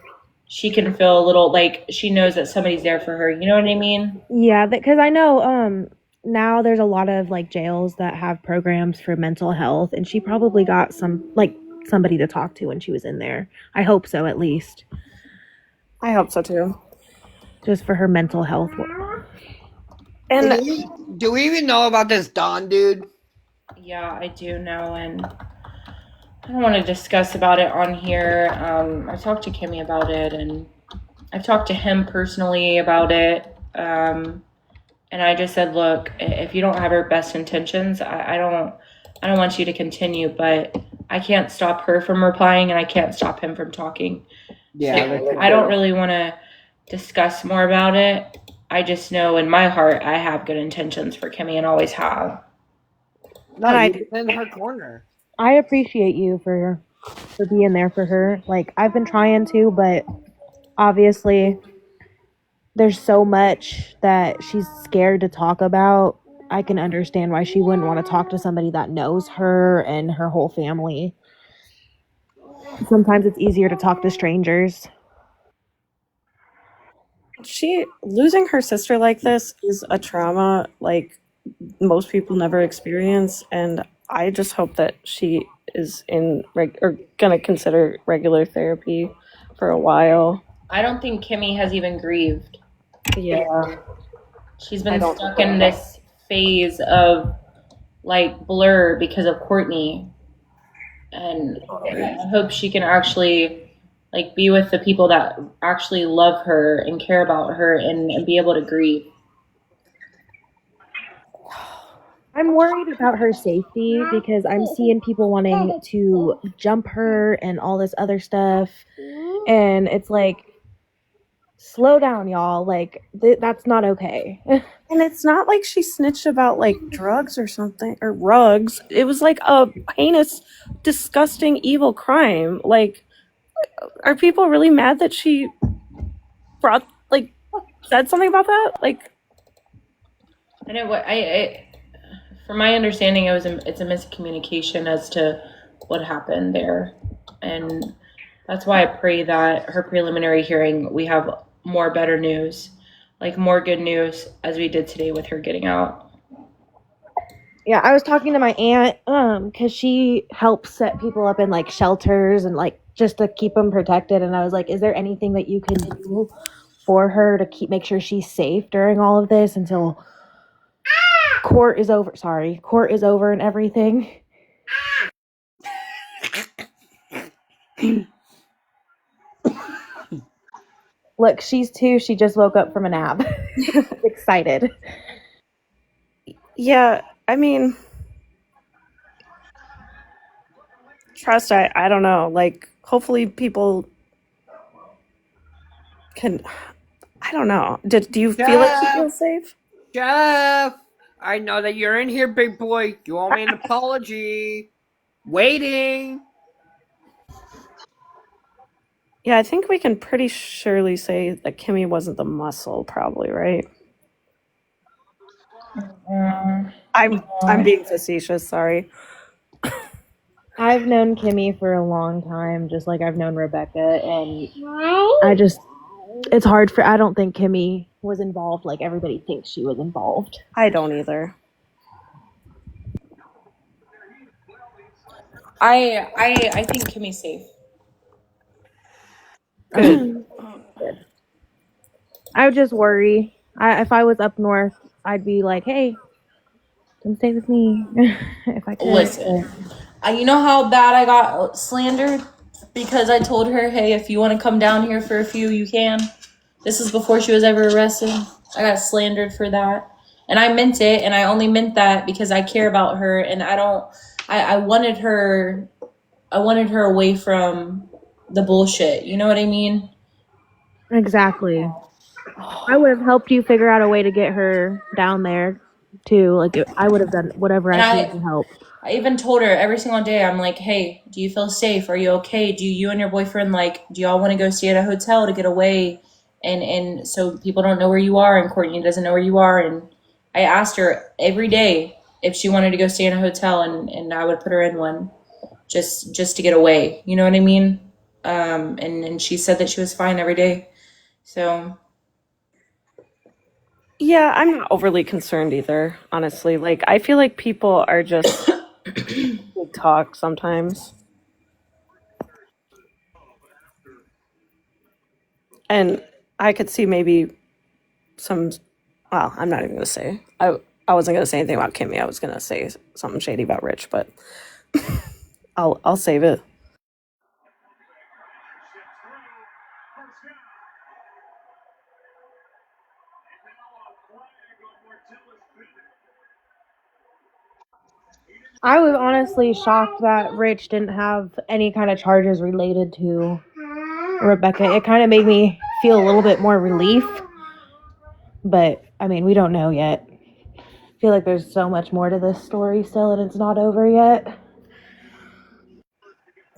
she can feel a little like she knows that somebody's there for her. You know what I mean? Yeah, because I know now there's a lot of like jails that have programs for mental health and she probably got somebody to talk to when she was in there. I hope so at least. I hope so too. Just for her mental health. And Do we even know about this Don dude? Yeah, I do know, and I don't want to discuss about it on here. I talked to Kimmy about it, and I've talked to him personally about it. And I just said, look, if you don't have her best intentions, I don't want you to continue, but I can't stop her from replying, and I can't stop him from talking. Yeah, So I don't really want to discuss more about it. I just know in my heart I have good intentions for Kimmy and always have. no, And I you've been in her corner. I appreciate you for being there for her. Like I've been trying to, but obviously there's so much that she's scared to talk about. I can understand why she wouldn't want to talk to somebody that knows her and her whole family. Sometimes it's easier to talk to strangers. she losing her sister like this is a trauma like most people never experience, and I just hope that she is or gonna consider regular therapy for a while. I don't think Kimmy has even grieved. Yeah, She's I been don't. stuck in this phase of like blur because of Courtney, and I hope she can actually like be with the people that actually love her and care about her and be able to grieve. I'm worried about her safety because I'm seeing people wanting to jump her and all this other stuff. And it's like, slow down, y'all. Like, that's not okay. And it's not like she snitched about like drugs or something or rugs. It was like a heinous, disgusting, evil crime. Like, are people really mad that she brought like said something about that? Like, I know what from my understanding, it's a miscommunication as to what happened there, and that's why I pray that her preliminary hearing we have more better news, like more good news, as we did today with her getting out. Yeah, I was talking to my aunt because she helps set people up in like shelters and like just to keep them protected. And I was like, is there anything that you can do for her to make sure she's safe during all of this until court is over? Sorry, court is over and everything. Look, she's 2. She just woke up from a nap. Excited. yeah, I mean, trust. I don't know. Like, hopefully, people can. I don't know. Do you feel like she feels safe? Jeff, I know that you're in here, big boy. You owe me an apology. Waiting. Yeah, I think we can pretty surely say that Kimmy wasn't the muscle, probably, right? I'm being facetious, sorry. I've known Kimmy for a long time, just like I've known Rebecca, and it's hard for, I don't think Kimmy was involved like everybody thinks she was involved. I don't either. I think Kimmy's safe. Good. I would just worry. If I was up north, I'd be like, hey, come stay with me if I could. Listen, you know how bad I got slandered because I told her, hey, if you want to come down here for a few, you can. This is before she was ever arrested. I got slandered for that. And I meant it, and I only meant that because I care about her, and I wanted her away from the bullshit. You know what I mean? Exactly. I would have helped you figure out a way to get her down there too. Like I would have done whatever And I could to help. I even told her every single day, I'm like, hey, do you feel safe? Are you okay? Do you and your boyfriend, like, do y'all want to go stay at a hotel to get away? And so people don't know where you are and Courtney doesn't know where you are. And I asked her every day if she wanted to go stay in a hotel, and I would put her in one just to get away. You know what I mean? And she said that she was fine every day. So Yeah, I'm not overly concerned either, honestly. Like, I feel like people are just big talk sometimes. And I could see maybe some, well, I'm not even going to say. I wasn't going to say anything about Kimmy. I was going to say something shady about Rich, but I'll save it. I was honestly shocked that Rich didn't have any kind of charges related to Rebecca. It kind of made me feel a little bit more relief. But I mean, we don't know yet. I feel like there's so much more to this story still, and it's not over yet.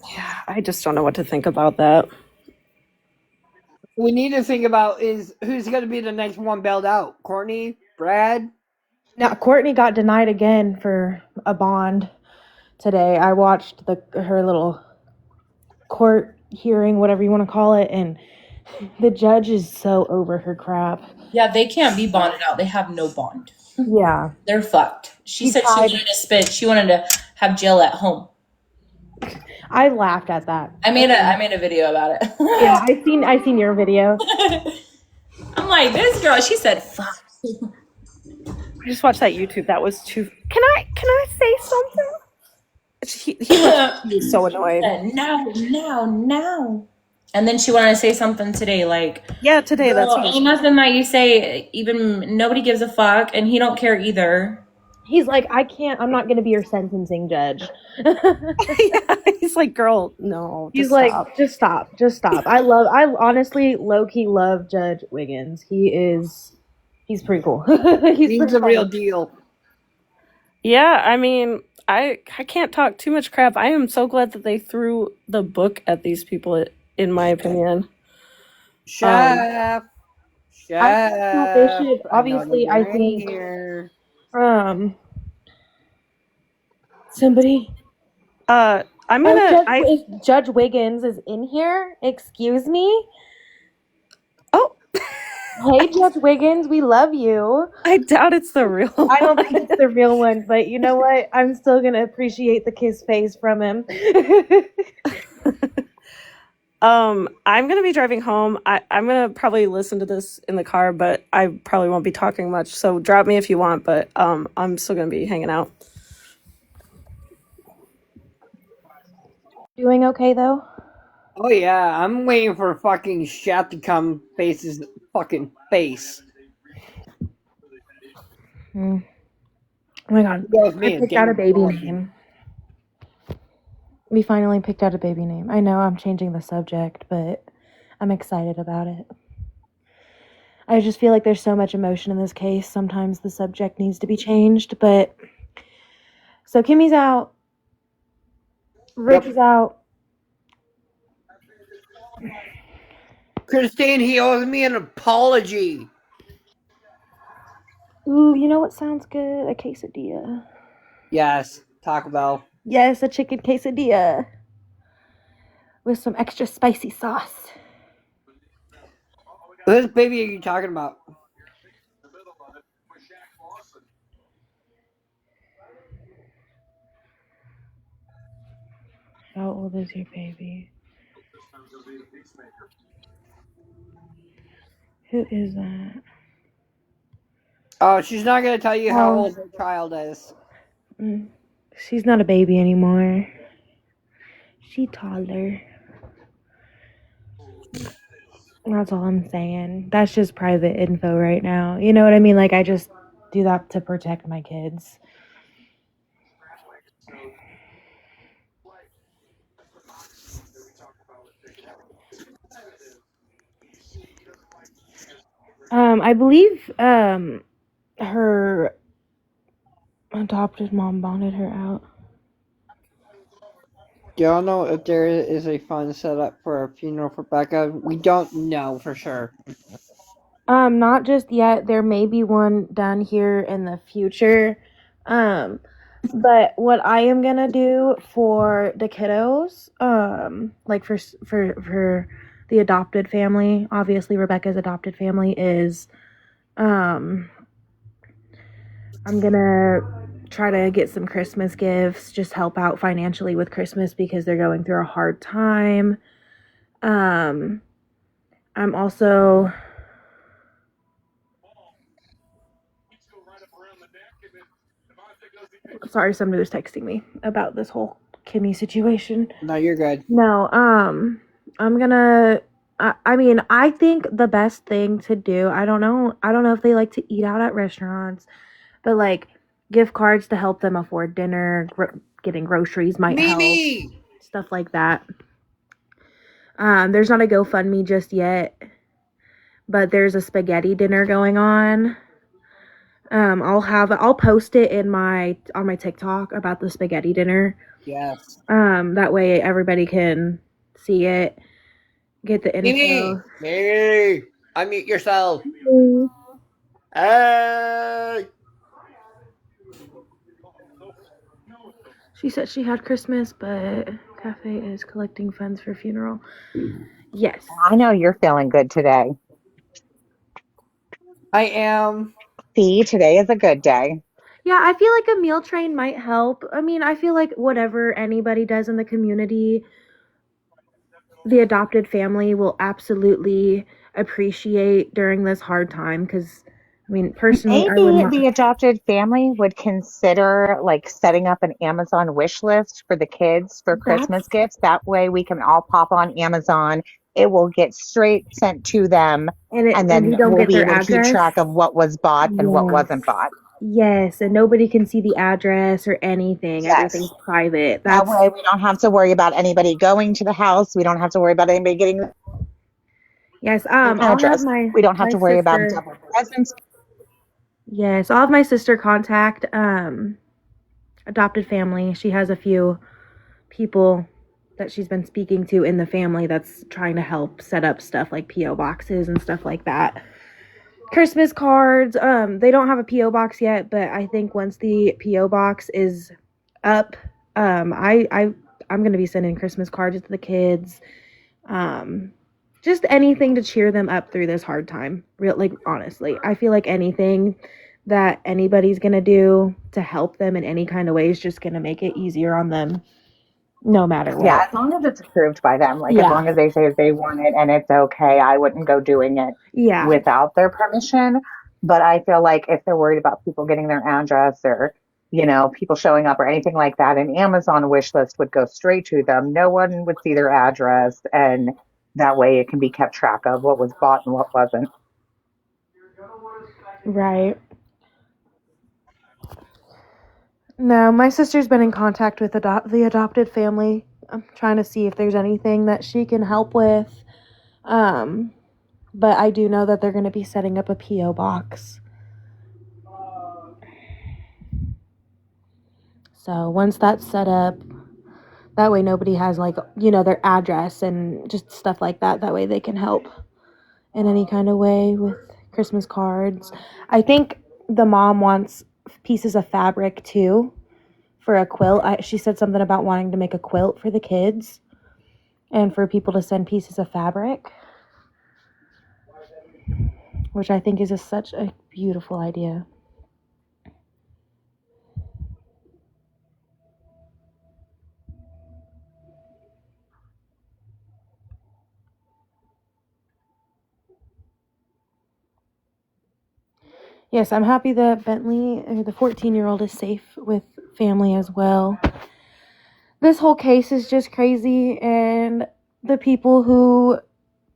Yeah, I just don't know what to think about that. We need to think about is who's going to be the next one bailed out? Courtney, Brad. Now, Courtney got denied again for a bond today. I watched her little court hearing, whatever you want to call it, and the judge is so over her crap. yeah, they can't be bonded out. They have no bond. Yeah. They're fucked. She said she wanted to spend. She wanted to have jail at home. I laughed at that. I made a video about it. Yeah, I seen your video. I'm like, this girl. She said, "Fuck." I just watched that YouTube. That was too. Can I say something? He was so annoyed. No. And then she wanted to say something today, like, yeah, today. That's ain't nothing that you say. Even nobody gives a fuck, and he don't care either. He's like, I'm not going to be your sentencing judge. Yeah, he's like, girl, no. He's like, just stop. I honestly low-key love Judge Wiggins. He's pretty cool. He's the real deal. Yeah, I mean, I can't talk too much crap. I am so glad that they threw the book at these people, in my opinion. Chef. They should, obviously, I think, somebody. I'm gonna. If Judge Wiggins is in here, excuse me. Oh. Hey, Judge Wiggins, we love you. I doubt it's the real one. I don't think it's the real one, but you know what? I'm still going to appreciate the kiss face from him. I'm going to be driving home. I'm going to probably listen to this in the car, but I probably won't be talking much. So drop me if you want, but I'm still going to be hanging out. Doing okay, though? Oh, yeah. I'm waiting for fucking Chef to come face his fucking face. Oh my god. I picked out a baby name. We finally picked out a baby name. I know I'm changing the subject, but I'm excited about it. I just feel like there's so much emotion in this case. Sometimes the subject needs to be changed, but... So Kimmy's out. Rich is out. Christine, he owes me an apology. Ooh, you know what sounds good? A quesadilla. Yes, Taco Bell. Yes, a chicken quesadilla with some extra spicy sauce. Whose baby are you talking about? How old is your baby? Who is that? Oh, she's not going to tell you how Oh, old her child is. she's not a baby anymore. She toddler. That's all I'm saying. That's just private info right now. You know what I mean? Like, I just do that to protect my kids. I believe her adopted mom bonded her out. Do y'all know if there is a fund set up for a funeral for Becca? We don't know for sure. Not just yet. There may be one done here in the future. But what I am gonna do for the kiddos, like for the adopted family, obviously Rebecca's adopted family is, I'm gonna try to get some Christmas gifts, just help out financially with Christmas because they're going through a hard time. I'm also sorry, somebody was texting me about this whole Kimmy situation. No, you're good. No, I'm gonna. I mean, I think the best thing to do. I don't know. I don't know if they like to eat out at restaurants, but like gift cards to help them afford dinner, getting groceries might help. Mimi! Stuff like that. There's not a GoFundMe just yet, but there's a spaghetti dinner going on. I'll post it in on my TikTok about the spaghetti dinner. Yes. That way everybody can see it, get the info. Mimi! Unmute yourself. Mm. Hey! She said she had Christmas, but Cafe is collecting funds for funeral. Yes. I know you're feeling good today. I am. See, today is a good day. Yeah, I feel like a meal train might help. I mean, I feel like whatever anybody does in the community, the adopted family will absolutely appreciate during this hard time because, I mean, personally, I would Maybe not. the adopted family would consider like setting up an Amazon wish list for the kids for That's Christmas gifts. That way we can all pop on Amazon. It will get straight sent to them, and and we then don't we'll get be their able to keep address. track of what was bought and what Yes. wasn't bought. Yes, and nobody can see the address or anything. Everything's Yes. private. That That's way we don't have to worry about anybody going to the house. We don't have to worry about anybody getting the yes. I'll have address. We don't have my to worry about sister. double presents. Yes, I'll have my sister contact adopted family. She has a few people that she's been speaking to in the family that's trying to help set up stuff like PO boxes and stuff like that. Christmas cards. They don't have a PO box yet, but I think once the PO box is up, I'm gonna be sending Christmas cards to the kids. Just anything to cheer them up through this hard time. Like honestly, I feel like anything that anybody's gonna do to help them in any kind of way is just gonna make it easier on them, no matter Yeah, what. as long as it's approved by them, like as Yeah, long as they say they want it and it's okay, I wouldn't go doing it yeah, without their permission. But I feel like if they're worried about people getting their address or, people showing up or anything like that, an Amazon wish list would go straight to them. No one would see their address, and that way it can be kept track of what was bought and what wasn't. right. No, my sister's been in contact with the adopted family. I'm trying to see if there's anything that she can help with. Um, but I do know that they're going to be setting up a PO box. So once that's set up, that way nobody has like, their address and just stuff like that. That way they can help. in any kind of way with Christmas cards. I think the mom wants pieces of fabric too for a quilt. She said something about wanting to make a quilt for the kids and for people to send pieces of fabric, which I think is such a beautiful idea. Yes, I'm happy that Bentley, the 14-year-old, is safe with family as well. This whole case is just crazy, and the people who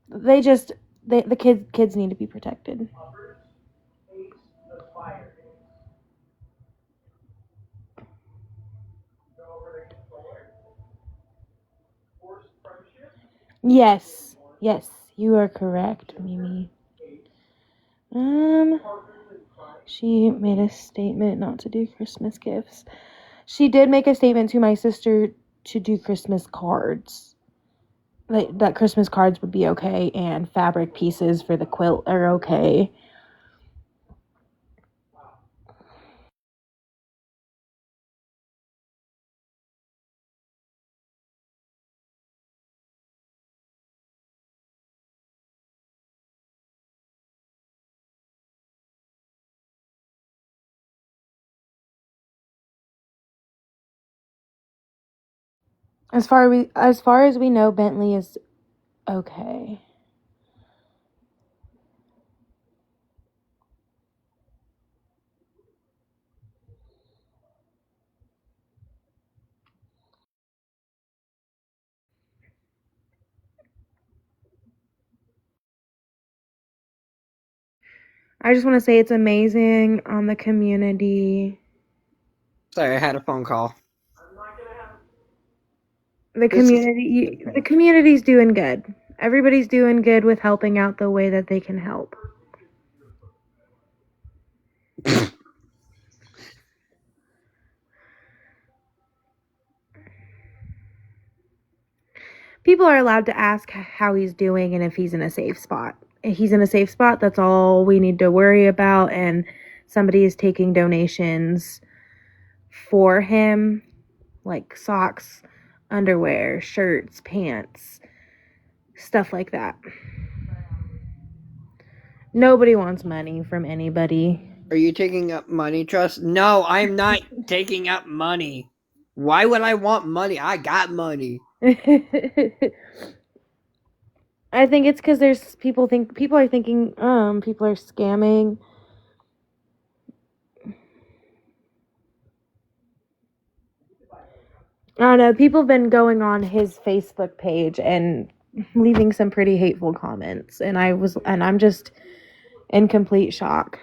the kids need to be protected. Yes, you are correct, Mimi. She made a statement not to do Christmas gifts. She did make a statement to my sister to do Christmas cards. Like that Christmas cards would be okay and fabric pieces for the quilt are okay. As far as we know, Bentley is okay. I just want to say it's amazing on the community. Sorry, I had a phone call. The community's doing good. Everybody's doing good with helping out the way that they can help. People are allowed to ask how he's doing and if he's in a safe spot. If he's in a safe spot, that's all we need to worry about. And somebody is taking donations for him, like socks, underwear, shirts, pants, stuff like that. Nobody wants money from anybody. Are you taking up money, Trust? No, I'm not taking up money. Why would I want money? I got money. I think it's because there's people are thinking people are scamming. I don't know. People have been going on his Facebook page and leaving some pretty hateful comments, and I'm just in complete shock.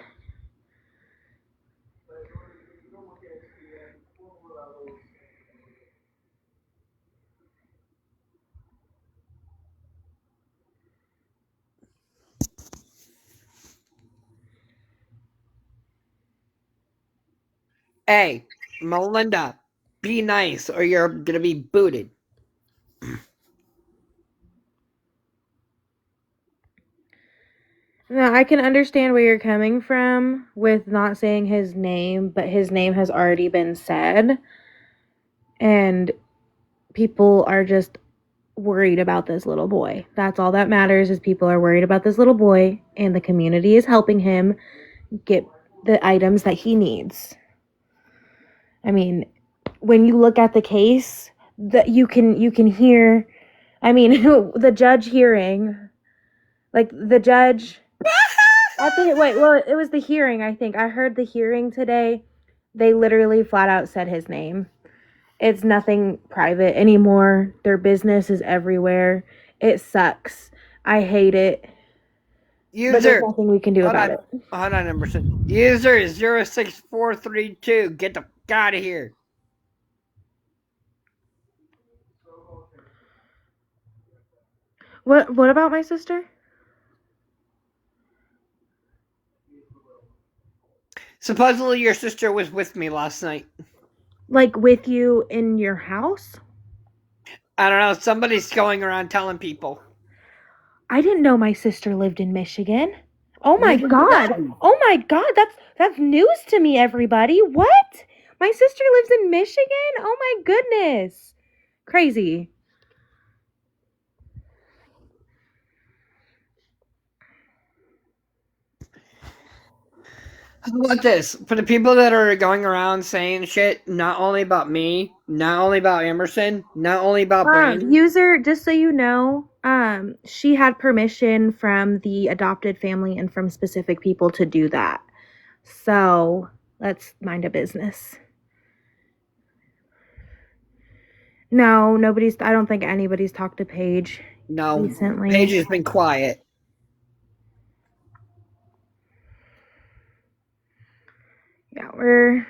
Hey, Melinda, be nice or you're gonna be booted. No, I can understand where you're coming from with not saying his name, but his name has already been said, and people are just worried about this little boy. That's all that matters is people are worried about this little boy, and the community is helping him get the items that he needs. I mean, when you look at the case, that you can hear. I mean, the judge hearing, like the judge. I think it was the hearing. I think I heard the hearing today. They literally flat out said his name. It's nothing private anymore. Their business is everywhere. It sucks. I hate it. But there's User, nothing we can do about it. hold on, Emerson. User 06432. Get the fuck out of here. What about my sister? Supposedly your sister was with me last night. Like with you in your house? I don't know. Somebody's going around telling people. I didn't know my sister lived in Michigan. Oh my Neither did god. I. Oh my god, that's news to me, everybody. What? My sister lives in Michigan? Oh my goodness. Crazy. How about this? For the people that are going around saying shit, not only about me, not only about Emerson, not only about Brandon. User, just so you know, she had permission from the adopted family and from specific people to do that. So let's mind a business. No, I don't think anybody's talked to Paige No, recently. Paige has been quiet. Yeah, we're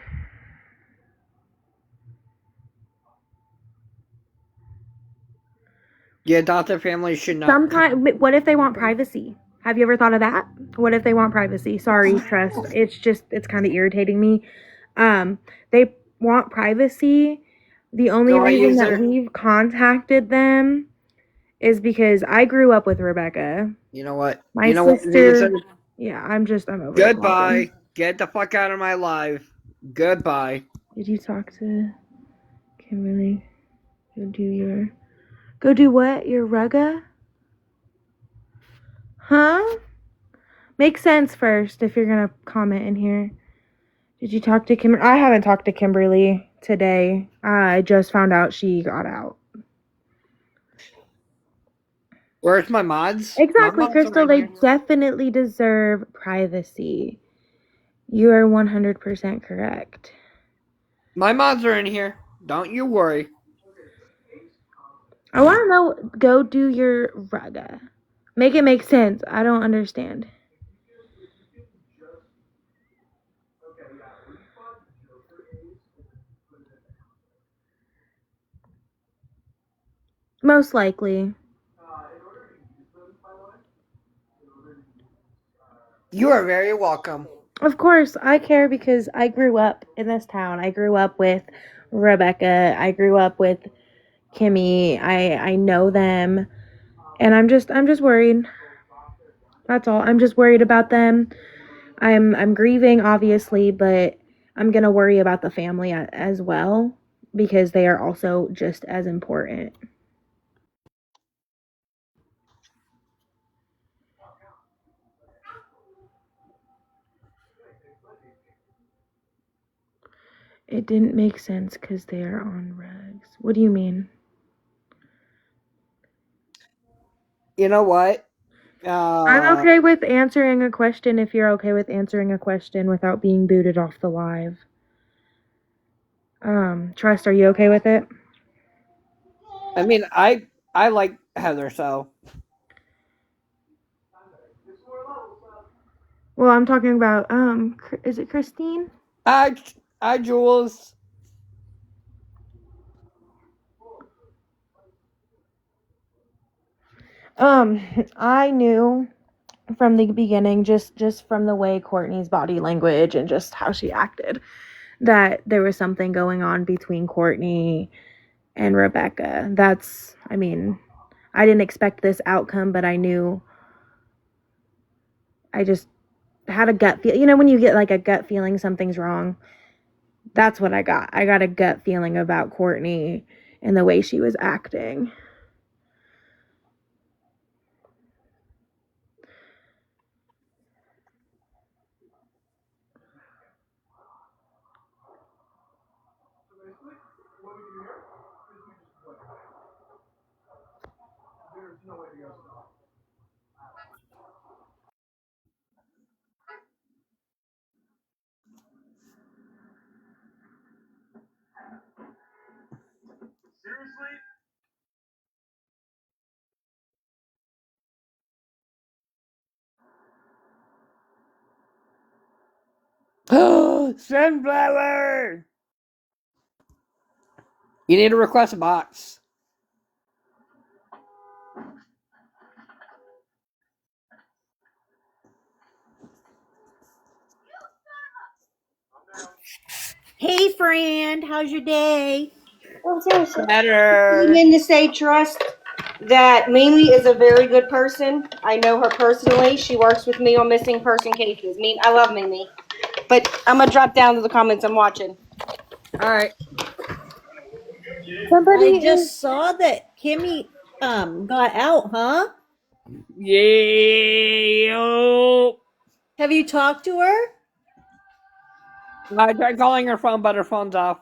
The adopted family should not. sometimes. What if they want privacy? Have you ever thought of that? What if they want privacy? Sorry, Trust. It's kind of irritating me. They want privacy. The only So I reason use that their. we've contacted them is because I grew up with Rebecca. You know what? My You know what, sister. Lisa? Yeah, I'm over it. Goodbye. Get the fuck out of my life. Goodbye. Did you talk to Kimberly? Go do what? Your rugga? Huh? Make sense first if you're gonna comment in here. Did you talk to Kimberly? I haven't talked to Kimberly today. I just found out she got out. Where's my mods? Exactly, My mods Crystal. are They right here. definitely deserve privacy. You are 100% correct. My mods are in here. Don't you worry. I want to know. Go do your rugga. Make it make sense. I don't understand. Most likely. You are very welcome. Of course, I care because I grew up in this town. I grew up with Rebecca. I grew up with Kimmy. I know them, and I'm just worried. That's all. I'm just worried about them. I'm grieving, obviously, but I'm gonna worry about the family as well because they are also just as important. It didn't make sense because they are on rugs. What do you mean? You know what? I'm okay with answering a question if you're okay with answering a question without being booted off the live. Trust, are you okay with it? I mean, I like Heather, so. Well, I'm talking about is it Christine? I Jules. I knew from the beginning, just from the way Courtney's body language and just how she acted, that there was something going on between Courtney and Rebecca. I mean, I didn't expect this outcome, but I knew. I just had a gut feel. You know, when you get like a gut feeling something's wrong, that's what I got. I got a gut feeling about Courtney and the way she was acting. Sunflower! You need to request a box. Hey, friend, how's your day? Better. Came in to say trust. that Mimi is a very good person. I know her personally. She works with me on missing person cases. I love Mimi. But I'm gonna drop down to the comments. I'm watching. All right. Somebody I is. just saw that Kimmy got out, huh? Yeah. Have you talked to her? I tried calling her phone, but her phone's off.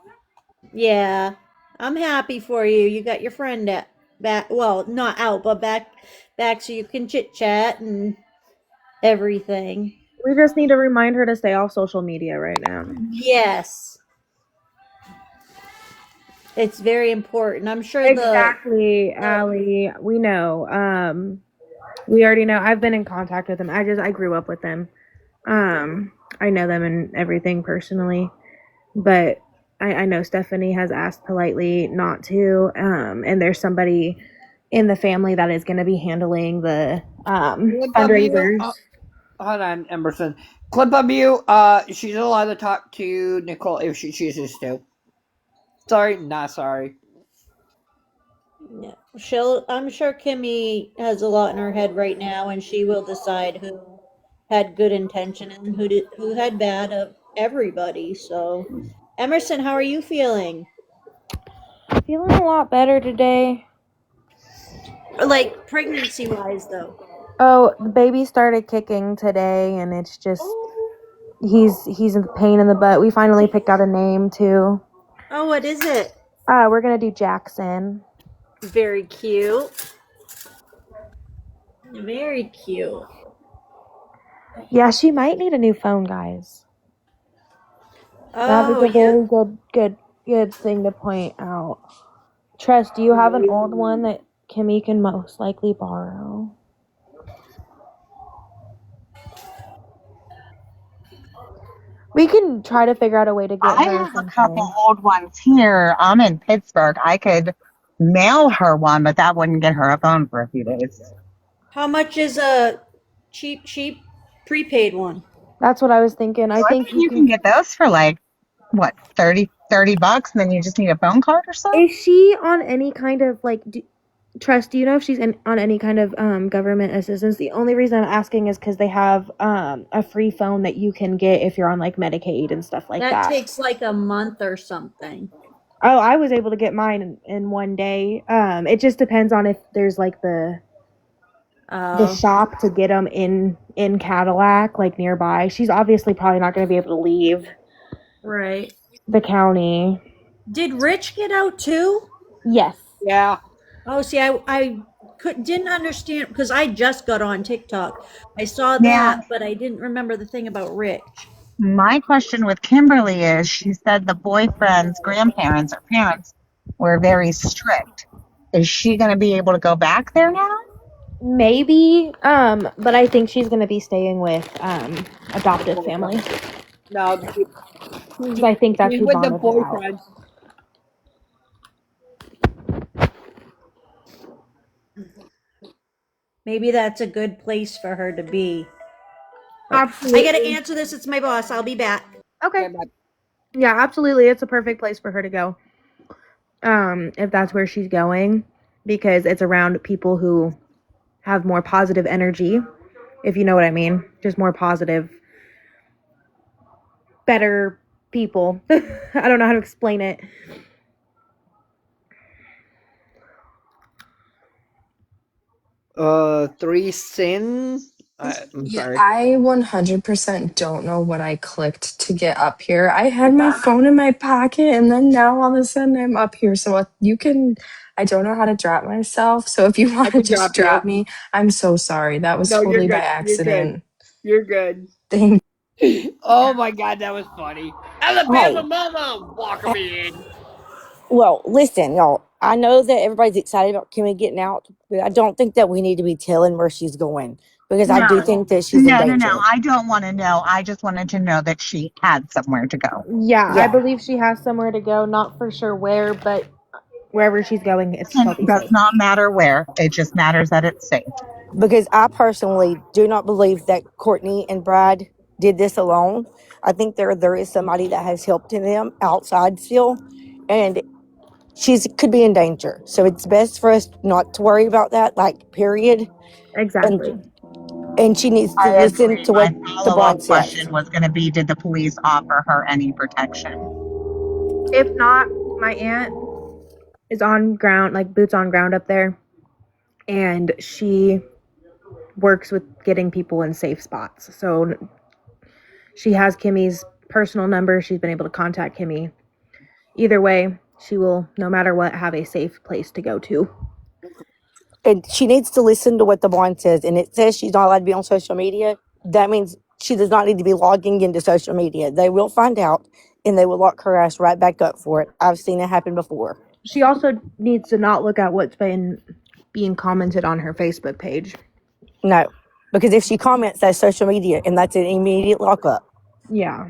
Yeah. I'm happy for you. You got your friend back. Well, not out, but back so you can chit chat and everything. We just need to remind her to stay off social media right now. Yes. It's very important. I'm sure Exactly, Allie. We know. We already know. I've been in contact with them. I grew up with them. I know them and everything personally, but I know Stephanie has asked politely not to. And there's somebody in the family that is going to be handling the Clip of you. fundraisers. Hold on, Emerson. Clip of you. She's allowed to talk to Nicole if she chooses to. Sorry, not sorry. Yeah. I'm sure Kimmy has a lot in her head right now, and she will decide who had good intention and who had bad of everybody. So, Emerson, how are you feeling? Feeling a lot better today. Like pregnancy wise, though. Oh, the baby started kicking today, and it's just he's in pain in the butt. We finally picked out a name too. Oh, what is it? We're gonna do Jackson. Very cute. Very cute. Yeah, she might need a new phone, guys. That is Oh, a yeah. very good thing to point out. Tress, do you have an old one that Kimmy can most likely borrow? We can try to figure out a way to get I her have a couple something. old ones here. I'm in Pittsburgh. I could mail her one, but that wouldn't get her a phone for a few days. How much is a cheap prepaid one? That's what I was thinking. I So I think think you you can. can get those for like, what, 30 bucks, and then you just need a phone card or so? Is she on any kind of like? Trust, do you know if she's on any kind of government assistance? The only reason I'm asking is because they have a free phone that you can get if you're on like Medicaid and stuff like That that. takes like a month or something. Oh, I was able to get mine in one day. It just depends on if there's like the shop to get them in Cadillac, like nearby. She's obviously probably not going to be able to leave Right. the county. Did Rich get out too? Yes. Yeah. Oh, see, I didn't understand because I just got on TikTok. I saw Yeah. that, but I didn't remember the thing about Rich. My question with Kimberly is she said the boyfriend's grandparents or parents were very strict. Is she going to be able to go back there now? Maybe, but I think she's going to be staying with adoptive family. No, Because I think that's she's who with the bonded her out. boyfriend. Maybe that's a good place for her to be. But Absolutely. I got to answer this. It's my boss. I'll be back. Okay. Yeah, absolutely. It's a perfect place for her to go. If that's where she's going, because it's around people who have more positive energy, if you know what I mean. Just more positive, better people. I don't know how to explain it. Three sin. I'm Yeah, sorry. I 100% don't know what I clicked to get up here. I had my phone in my pocket and then now all of a sudden I'm up here. So you can, I don't know how to drop myself. So if you I want to can just drop you. drop me, I'm so sorry. That was No, you're totally by good. You're good. accident. You're good. Thank Oh my god, that was funny. Alabama Hey, mama walking me in. well, listen, y'all. I know that everybody's excited about Kimmy getting out, but I don't think that we need to be telling where she's going because I do No, think that she's in no. danger. I don't want to know. I just wanted to know that she had somewhere to go. Yeah, I Yeah, believe she has somewhere to go. Not for sure where, but wherever she's going, And she'll it be does safe. not matter where. It just matters that it's safe. because I personally do not believe that Courtney and Brad did this alone. I think there is somebody that has helped them outside still, and she's could be in danger. So it's best for us not to worry about that, like, period. Exactly. And she needs to I listen agree. to what My the follow up bond says. question was going to be, did the police offer her any protection? If not, my aunt is on ground, like boots on ground up there, and she works with getting people in safe spots. So she has Kimmy's personal number. She's been able to contact Kimmy. Either way, she will, no matter what, have a safe place to go to. And she needs to listen to what the bond says. And it says she's not allowed to be on social media. That means she does not need to be logging into social media. They will find out and they will lock her ass right back up for it. I've seen it happen before. She also needs to not look at what's been being commented on her Facebook page. No, because if she comments, that's social media and that's an immediate lockup. Yeah.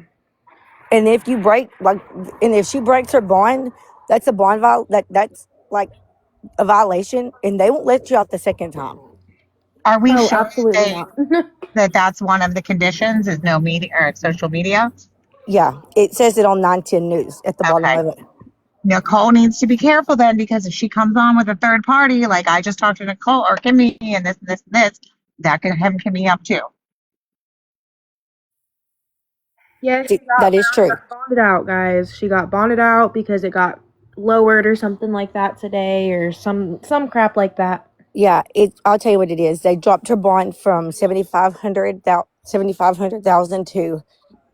And if you break, like, and if she breaks her bond, that's a bond that's like a violation, and they won't let you out the second time. Are we Oh, sure absolutely they, not. that that's one of the conditions is no media or social media? Yeah, it says it on 910 News at the bottom Okay. of it. Nicole needs to be careful then, because if she comes on with a third party, like I just talked to Nicole or Kimmy and this, that could have Kimmy up too. Yeah, she That is true. got bonded out, guys. She got bonded out because it got lowered or something like that today, or some crap like that. Yeah, I'll tell you what it is. They dropped her bond from 7,500,000 to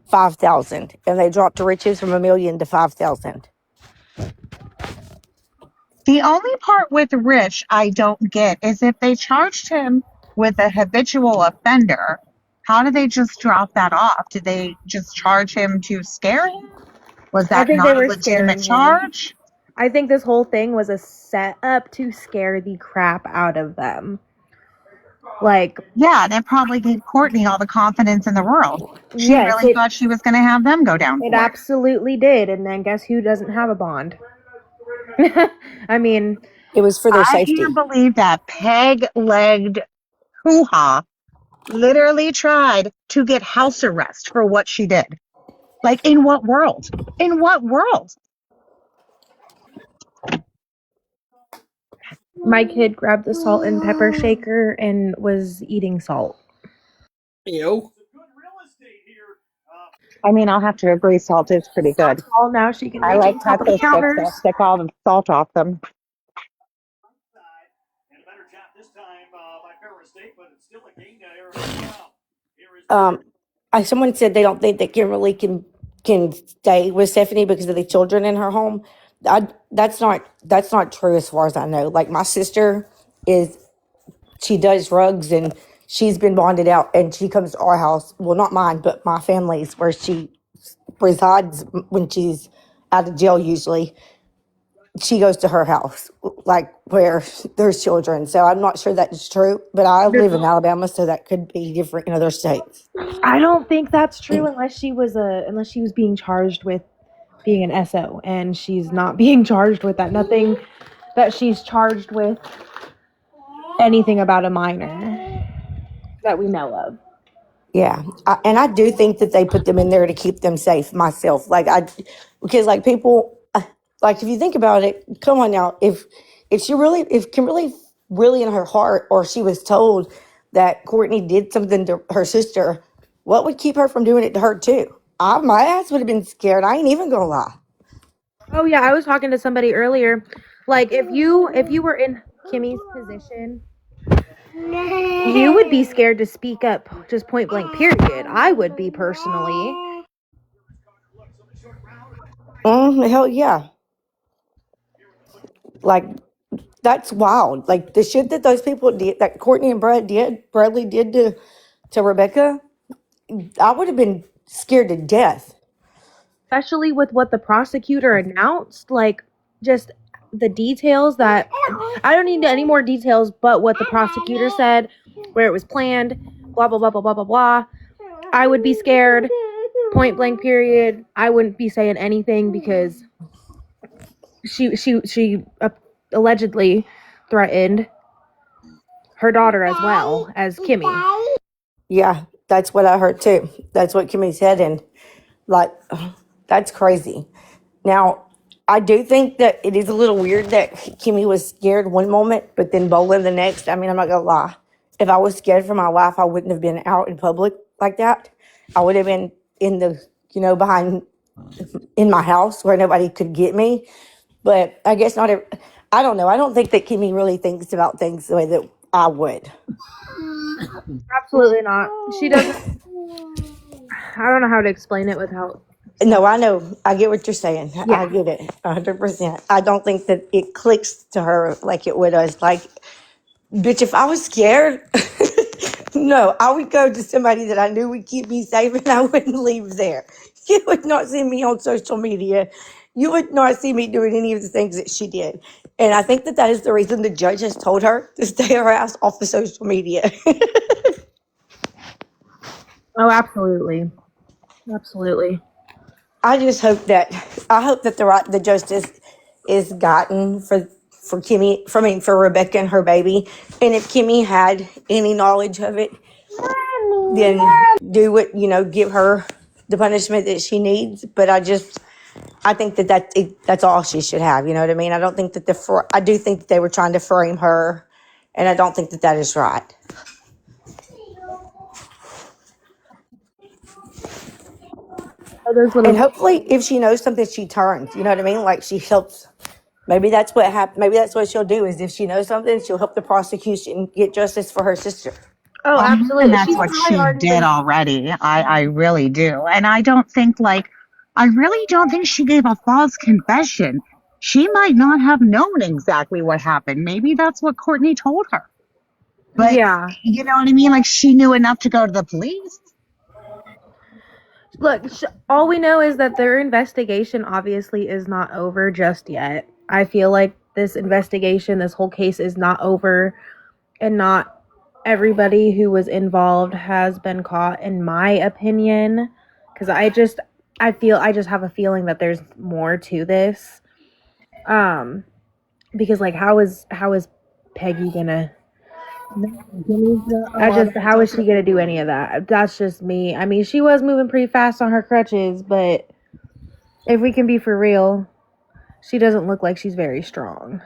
5,000, and they dropped her riches from 1,000,000 to 5,000. The only part with Rich I don't get is if they charged him with a habitual offender, how did they just drop that off? Did they just charge him to scare him? Was I that think they not a were legitimate scaring him. charge? I think this whole thing was a setup to scare the crap out of them. Like, Yeah, that probably gave Courtney all the confidence in the world. She yes, really thought she was going to have them go down it for it. absolutely did. And then guess who doesn't have a bond? I mean, It was for their I can't safety. believe that peg-legged hoo-ha literally tried to get house arrest for what she did. Like, in what world? In what world? my kid grabbed the salt and pepper shaker and was eating salt. Ew. I mean, I'll have to agree, salt is pretty good. All now she can I reach like on top of the pretzel sticks. I'll counters. stick all the salt off them. Someone said they don't think that Kimberly can stay with Stephanie because of the children in her home. That's not true as far as I know. Like, my sister is, she does drugs and she's been bonded out, and she comes to our house. Well, not mine, but my family's, where she resides when she's out of jail. Usually, she goes to her house, like where there's children. So I'm not sure that's true, but I live in Alabama, so that could be different in other states. I don't think that's true unless she was being charged with being an SO, and she's not being charged with that. Nothing that she's charged with anything about a minor that we know of. Yeah, and I do think that they put them in there to keep them safe. Myself, because like people, like if you think about it, come on now, if Kimberly really in her heart, or she was told that Courtney did something to her sister, what would keep her from doing it to her too? My ass would have been scared. I ain't even gonna lie. Oh yeah, I was talking to somebody earlier. Like if you were in Kimmy's position, you would be scared to speak up, just point blank. Period. I would be personally. Hell yeah, like that's wild. Like the shit that those people did, that Courtney and Bradley did to Rebecca, I would have been scared to death. Especially with what the prosecutor announced, like just the details that I don't need any more details, but what the prosecutor said, where it was planned, blah blah blah blah blah blah blah. I would be scared, point blank. Period. I wouldn't be saying anything because she allegedly threatened her daughter as well as Kimmy. Yeah, that's what I heard too. That's what Kimmy said, and like, that's crazy. Now, I do think that it is a little weird that Kimmy was scared one moment, but then bowling the next. I mean, I'm not gonna lie. If I was scared for my life, I wouldn't have been out in public like that. I would have been in the, behind in my house where nobody could get me. But I guess not. I don't know. I don't think that Kimmy really thinks about things the way that I would. Absolutely not. She doesn't. I don't know how to explain it without. No, I know. I get what you're saying. I Yeah. get it 100%. I don't think that it clicks to her like it would us. Like, bitch, if I was scared, no, I would go to somebody that I knew would keep me safe and I wouldn't leave there. You would not see me on social media. You would not see me doing any of the things that she did. And I think that that is the reason the judge has told her to stay her ass off of social media. Oh, absolutely. Absolutely. I just hope that the justice is gotten for Kimmy, for Rebecca and her baby. And if Kimmy had any knowledge of it, then do it. Give her the punishment that she needs. But I think that's all she should have. You know what I mean? I don't think that I do think that they were trying to frame her, and I don't think that that is right. Oh, those And little. hopefully, if she knows something, she turns. You know what I mean? Like she helps. Maybe that's what happened. Maybe that's what she'll do. Is if she knows something, she'll help the prosecution get justice for her sister. Oh, I'm hoping absolutely. that's She's what probably she already did been. already. I really do. And I really don't think she gave a false confession. She might not have known exactly what happened. Maybe that's what Courtney told her. But Yeah. you know what I mean? Like she knew enough to go to the police. Look, all we know is that their investigation obviously is not over just yet. I feel like this investigation, this whole case is not over, and not everybody who was involved has been caught, in my opinion. Because I just have a feeling that there's more to this. Because like, how is Peggy gonna? How is she gonna do any of that? That's just me. I mean, she was moving pretty fast on her crutches, but if we can be for real, she doesn't look like she's very strong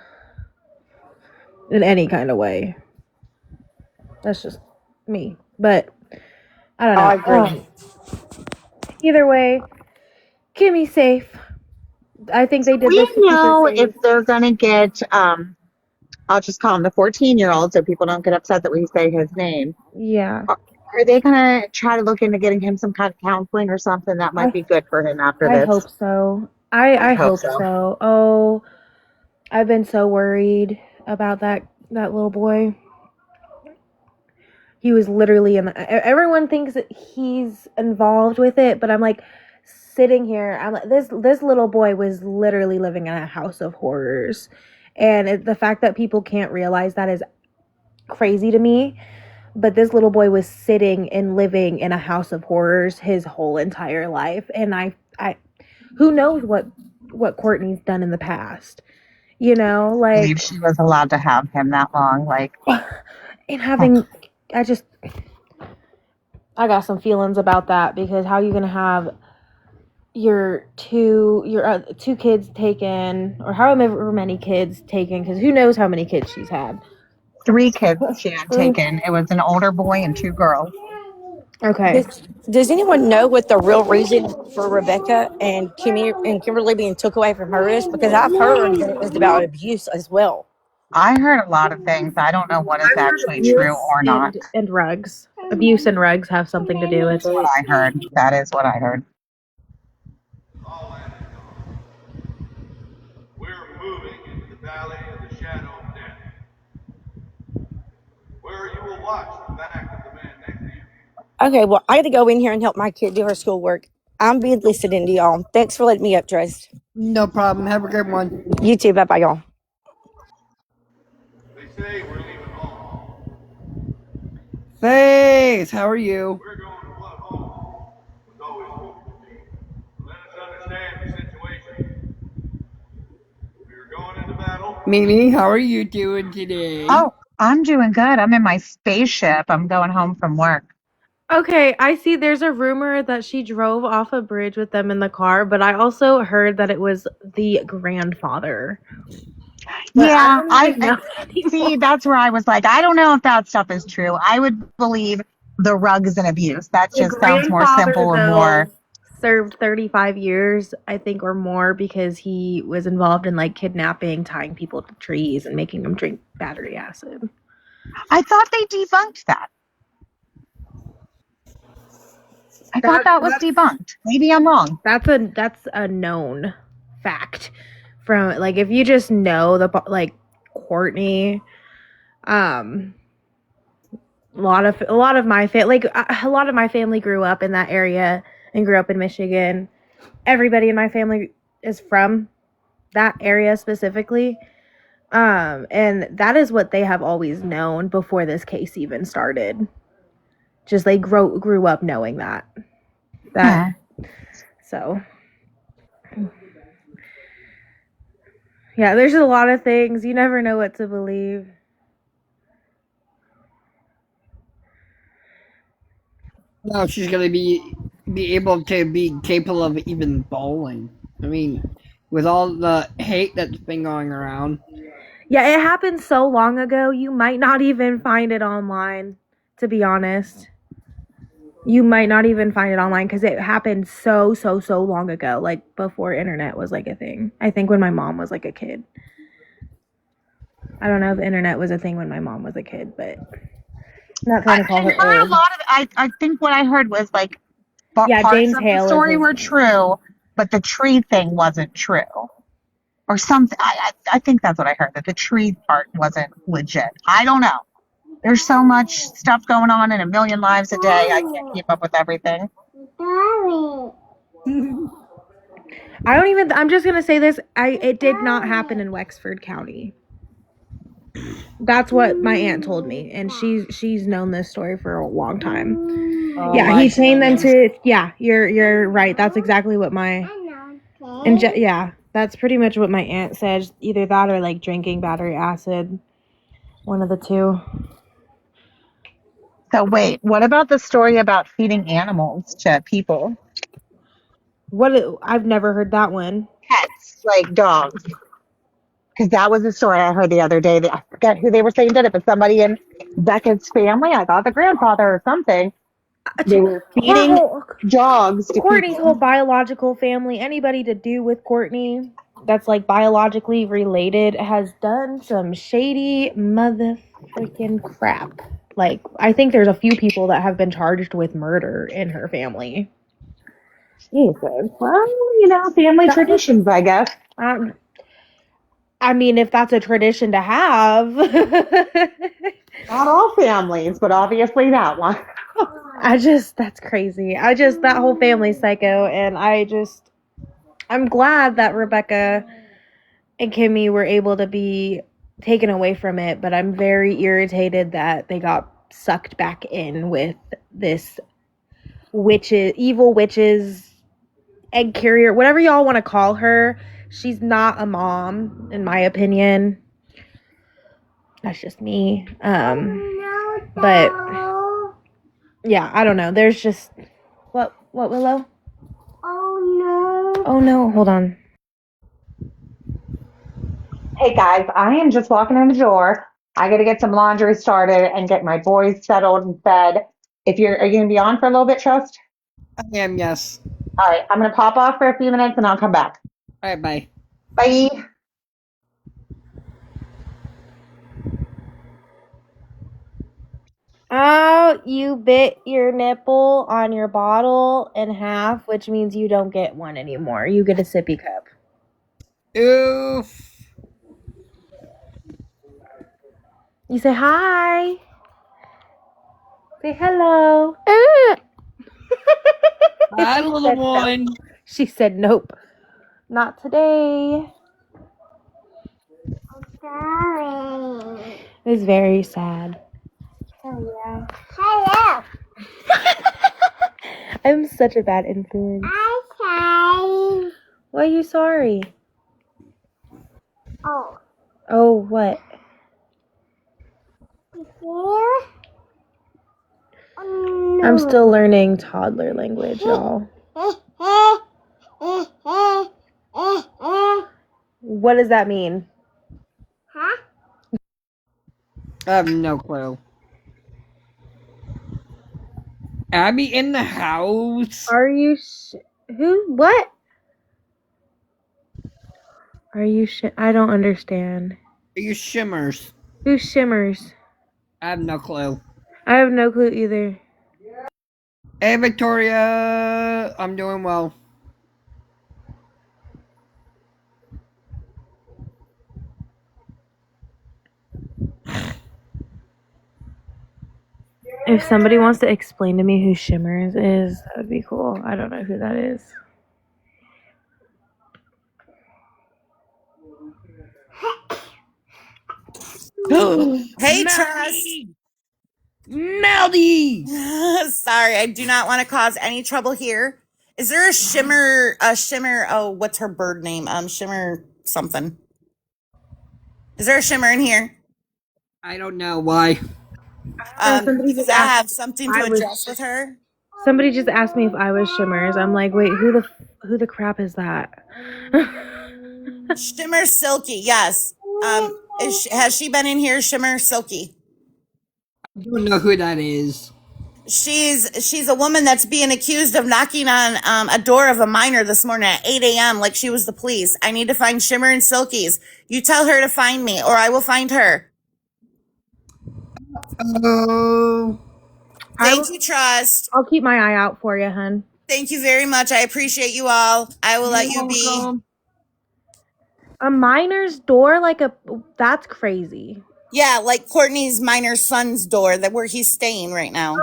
in any kind of way. That's just me. But I don't I know. agree. Either way, Kimmy's safe. I think they did We this to keep her know if safe. they're gonna get I'll just call him the 14-year-old so people don't get upset that we say his name. Yeah. Are they gonna try to look into getting him some kind of counseling or something that might I be good for him after I this? hope so. I I hope hope so. so. Oh, I've been so worried about that little boy. He was literally in everyone thinks that he's involved with it, but I'm like sitting here, I'm like, this little boy was literally living in a house of horrors. And the fact that people can't realize that is crazy to me. But this little boy was sitting and living in a house of horrors his whole entire life. And I who knows what Courtney's done in the past. I believe she was allowed to have him that long. Like, And having I just I got some feelings about that, because how are you gonna have your two kids taken, or however many kids taken, because who knows how many kids she's had. 3 kids she had taken. It was an older boy and 2 girls. Okay. Does anyone know what the real reason for Rebecca and Kimberly being took away from her is? Because I've heard that it was about abuse as well. I heard a lot of things. I don't know what is I've heard actually true abuse or not. and rugs. Abuse and rugs have something to do with That's what it. I heard. That is what I heard. All land is gone. We're moving into the valley of the shadow of death, where you will watch the back of the man next to you. Okay, well, I got to go in here and help my kid do her schoolwork. I'm being listening to y'all. Thanks for letting me up, Trust. No problem. Have a good one. You too. Bye bye, y'all. They say we're leaving home. Face, how are you? We're going to what home was always supposed to be. Let us understand the situation. We are going into battle. Mimi, how are you doing today? Oh, I'm doing good. I'm in my spaceship. I'm going home from work. Okay, I see there's a rumor that she drove off a bridge with them in the car, but I also heard that it was the grandfather. But I Yeah, don't I, even I know anymore. see. That's where I was like, I don't know if that stuff is true. I would believe the rugs and abuse. That The just sounds more grandfather, simple and more. though, served 35 years, I think, or more because he was involved in like kidnapping, tying people to trees, and making them drink battery acid. I thought they debunked that. I thought That that was that's debunked. Maybe I'm wrong. that's a known fact from like if you just know the like Courtney, um, a lot of my a lot of my family grew up in that area and grew up in Michigan. Everybody in my family is from that area specifically. And that is what they have always known before this case even started. Just they grew up knowing that. That Huh. so yeah, there's a lot of things. You never know what to believe. Now she's gonna be able to be capable of even bowling. I mean, with all the hate that's been going around. Yeah, it happened so long ago, you might not even find it online, to be honest. You might not even find it online because it happened so long ago, like before internet was like a thing. I think when my mom was like a kid. I don't know if the internet was a thing when my mom was a kid, but I'm not trying I, to call I her heard a old. lot of. I think what I heard was like Yeah, parts James of the Hale is story his were name. true, but the tree thing wasn't true, or something. I think that's what I heard. That the tree part wasn't legit. I don't know. There's so much stuff going on in a million lives a day. I can't keep up with everything. I don't even. I'm just gonna say this. It did not happen in Wexford County. That's what my aunt told me, and she's known this story for a long time. Oh Yeah, my he chained them goodness. to. Yeah, you're right. That's exactly what my and yeah, that's pretty much what my aunt said. Either that or like drinking battery acid. One of the two. So wait, what about the story about feeding animals to people? What? I've never heard that one. Pets, like dogs. Because that was a story I heard the other day. That I forget who they were saying did it, but somebody in Beckett's family, I thought the grandfather or something, they were Her feeding whole dogs to Courtney's people. whole biological family, anybody to do with Courtney that's like biologically related has done some shady mother freaking crap. Like I think there's a few people that have been charged with murder in her family. Jesus. Well, you know, family That, traditions, I guess. um, I mean, if that's a tradition to have, Not all families, but obviously that one. that's crazy. That whole family's psycho, and I'm glad that Rebecca and Kimmy were able to be taken away from it, but I'm very irritated that they got sucked back in with this evil witches, egg carrier, whatever y'all want to call her. She's not a mom, in my opinion. That's just me. But yeah, I don't know. There's just what Willow? Oh no, hold on. Hey guys, I am just walking in the door. I got to get some laundry started and get my boys settled and fed. Are you going to be on for a little bit, Trust? I am, yes. All right, I'm going to pop off for a few minutes and I'll come back. Alright, bye. Bye. Oh, you bit your nipple on your bottle in half, which means you don't get one anymore. You get a sippy cup. Oof. You say hi. Say hello. Hi, She little said no. one. She said nope. Not today. It was very sad. Oh yeah. Hello. I'm such a bad influence. I'm sorry. Why are you sorry? Oh. Oh, what? I'm still learning toddler language, y'all. What does that mean? I have no clue. Abby in the house. Are you who? What? Are you I don't understand. Are you shimmers? Who shimmers? I have no clue. I have no clue either. Hey, Victoria. I'm doing well. If somebody wants to explain to me who Shimmers is, that would be cool. I don't know who that is. Hey, Trust. Melody! Sorry, I do not want to cause any trouble here. Is there oh, what's her bird name? Shimmer something. Is there a Shimmer in here? I don't know why. Somebody Because just I asked have if something to I was. address with her. Somebody just asked me if I was Shimmers. I'm like, wait, who the crap is that? Shimmer Silky, yes. Has she been in here, Shimmer Silky? I don't know who that is. She's a woman that's being accused of knocking on a door of a minor this morning at 8 a.m. like she was the police. I need to find Shimmer and Silkies. You tell her to find me, or I will find her. Oh. Thank you, Trust. I'll keep my eye out for you, hun. Thank you very much. I appreciate you all. I will let you be. A miner's door, that's crazy. Yeah, like Courtney's minor son's door that where he's staying right now.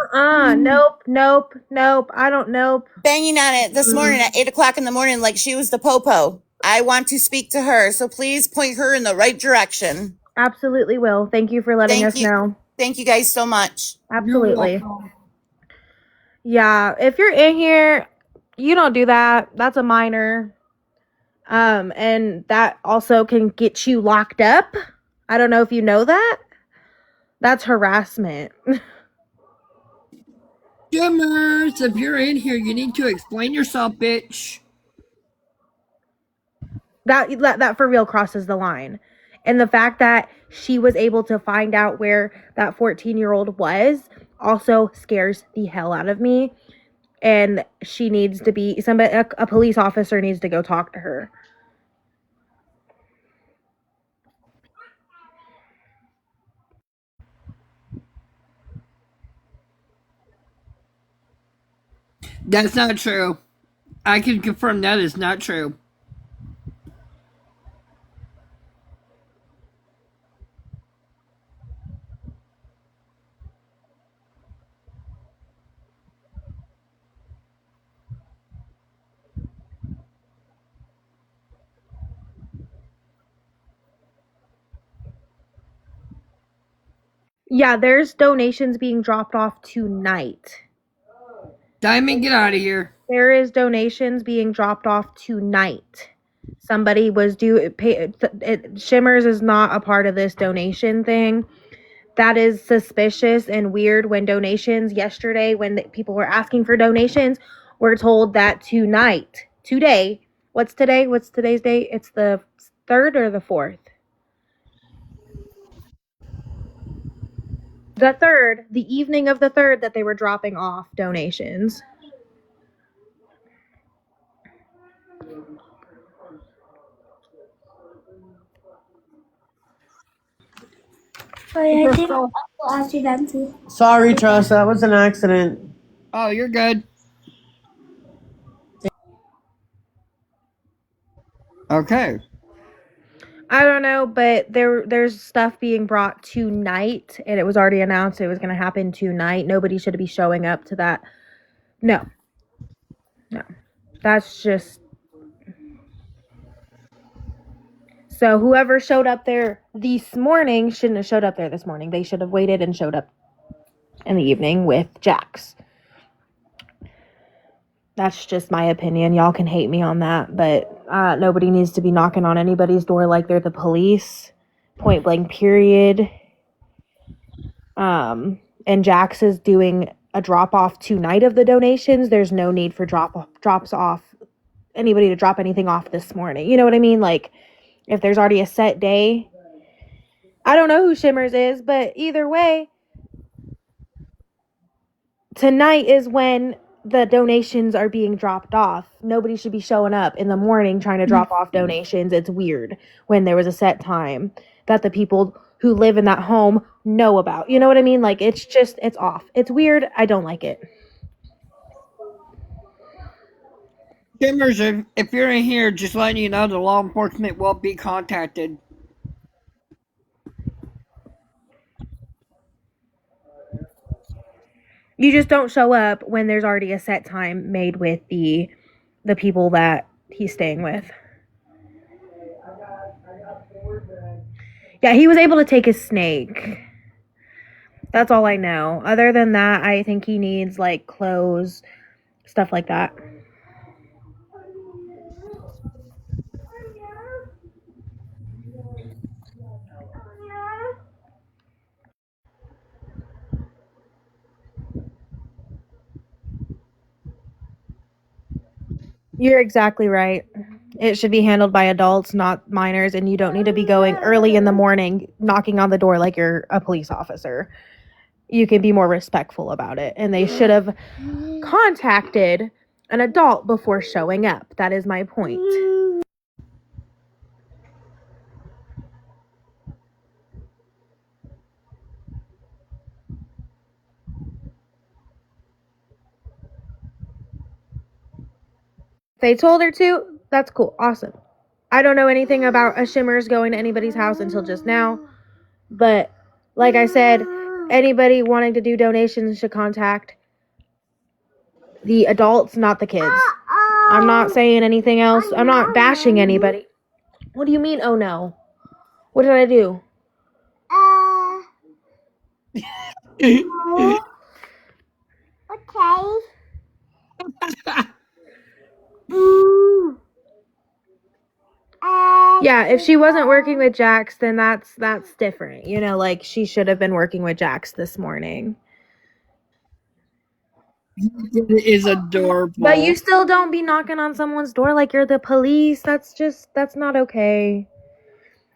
Nope. I don't nope. Banging on it this morning at 8 o'clock in the morning like she was the popo. I want to speak to her, so please point her in the right direction. Absolutely will. Thank you for letting us know. Thank you guys so much. Absolutely. Yeah, if you're in here, you don't do that. That's a minor. And that also can get you locked up. I don't know if you know that. That's harassment. Shimmers, if you're in here, you need to explain yourself, bitch. That for real crosses the line. And the fact that she was able to find out where that 14-year-old was also scares the hell out of me. And she needs to be a police officer needs to go talk to her. That's not true. I can confirm that is not true. Yeah, there's donations being dropped off tonight. Diamond, get out of here. There is donations being dropped off tonight. Somebody was Shimmers is not a part of this donation thing. That is suspicious and weird when donations yesterday, when people were asking for donations, we're told that today, what's today? What's today's date? It's the 3rd or the 4th? The 3rd, the evening of the 3rd, that they were dropping off donations. Sorry, Trust. That was an accident. Oh, you're good. Okay. I don't know, but there's stuff being brought tonight, and it was already announced it was going to happen tonight. Nobody should be showing up to that. No. That's just. So whoever showed up there this morning shouldn't have showed up there this morning. They should have waited and showed up in the evening with Jax. That's just my opinion. Y'all can hate me on that, but nobody needs to be knocking on anybody's door like they're the police. Point blank, period. And Jax is doing a drop off tonight of the donations, there's no need for drops off anybody to drop anything off this morning. You know what I mean? Like if there's already a set day. I don't know who Shimmers is, but either way, tonight is when the donations are being dropped off. Nobody should be showing up in the morning trying to drop off donations. It's weird when there was a set time that the people who live in that home know about. You know what I mean? Like it's off. It's weird. I don't like it. Shimmers, if you're in here, just letting you know the law enforcement will be contacted. You just don't show up when there's already a set time made with the people that he's staying with. Yeah, he was able to take his snake. That's all I know. Other than that, I think he needs like clothes, stuff like that. You're exactly right. It should be handled by adults, not minors, and you don't need to be going early in the morning knocking on the door like you're a police officer. You can be more respectful about it, and they should have contacted an adult before showing up. That is my point. They told her to. That's cool. Awesome. I don't know anything about a Shimmers going to anybody's house until just now. But like I said, anybody wanting to do donations should contact the adults, not the kids. I'm not saying anything else. I'm not bashing anybody. What do you mean, oh no? What did I do? Okay. Yeah, if she wasn't working with Jax, then that's different. You know, like she should have been working with Jax this morning. It is adorable. But you still don't be knocking on someone's door like you're the police. That's not okay.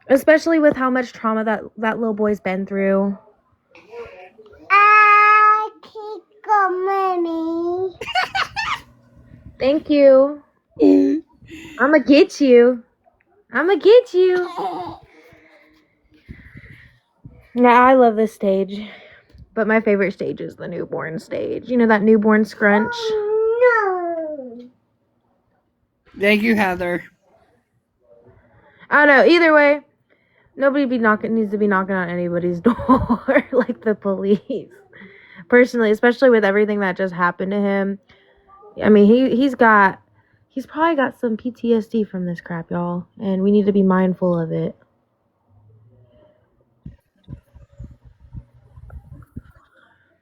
Especially with how much trauma that little boy's been through. I keep money. Thank you. I'ma get you. I'ma get you. Yeah, I love this stage. But my favorite stage is the newborn stage. You know that newborn scrunch? No. Thank you, Heather. I don't know. Either way, nobody needs to be knocking on anybody's door like the police. Personally, especially with everything that just happened to him. I mean, he's probably got some PTSD from this crap, y'all, and we need to be mindful of it.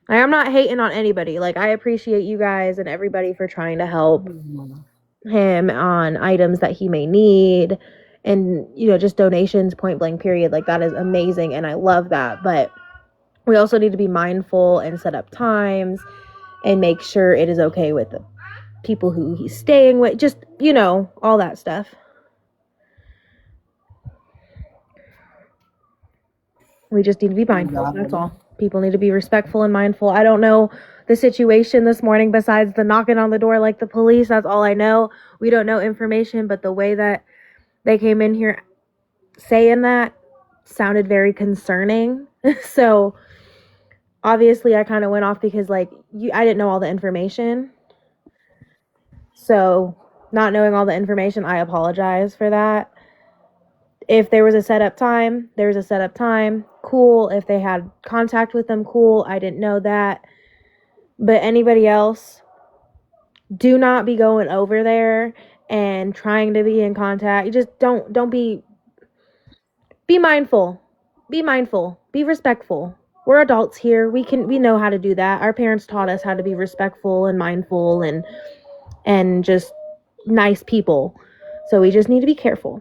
Like, I'm not hating on anybody. Like, I appreciate you guys and everybody for trying to help him on items that he may need, and just donations, point blank period. Like, that is amazing, and I love that. But we also need to be mindful and set up times and make sure it is okay with the people who he's staying with. Just all that stuff. We just need to be mindful. That's all. People need to be respectful and mindful. I don't know the situation this morning besides the knocking on the door like the police. That's all I know. We don't know information, but the way that they came in here saying that sounded very concerning. So obviously I kind of went off because I didn't know all the information. So not knowing all the information, I apologize for that. If there was a setup time, there was a setup time. Cool. If they had contact with them, cool. I didn't know that. But anybody else, do not be going over there and trying to be in contact. You just don't be mindful. Be mindful. Be respectful. We're adults here. We know how to do that. Our parents taught us how to be respectful and mindful and just nice people. So we just need to be careful.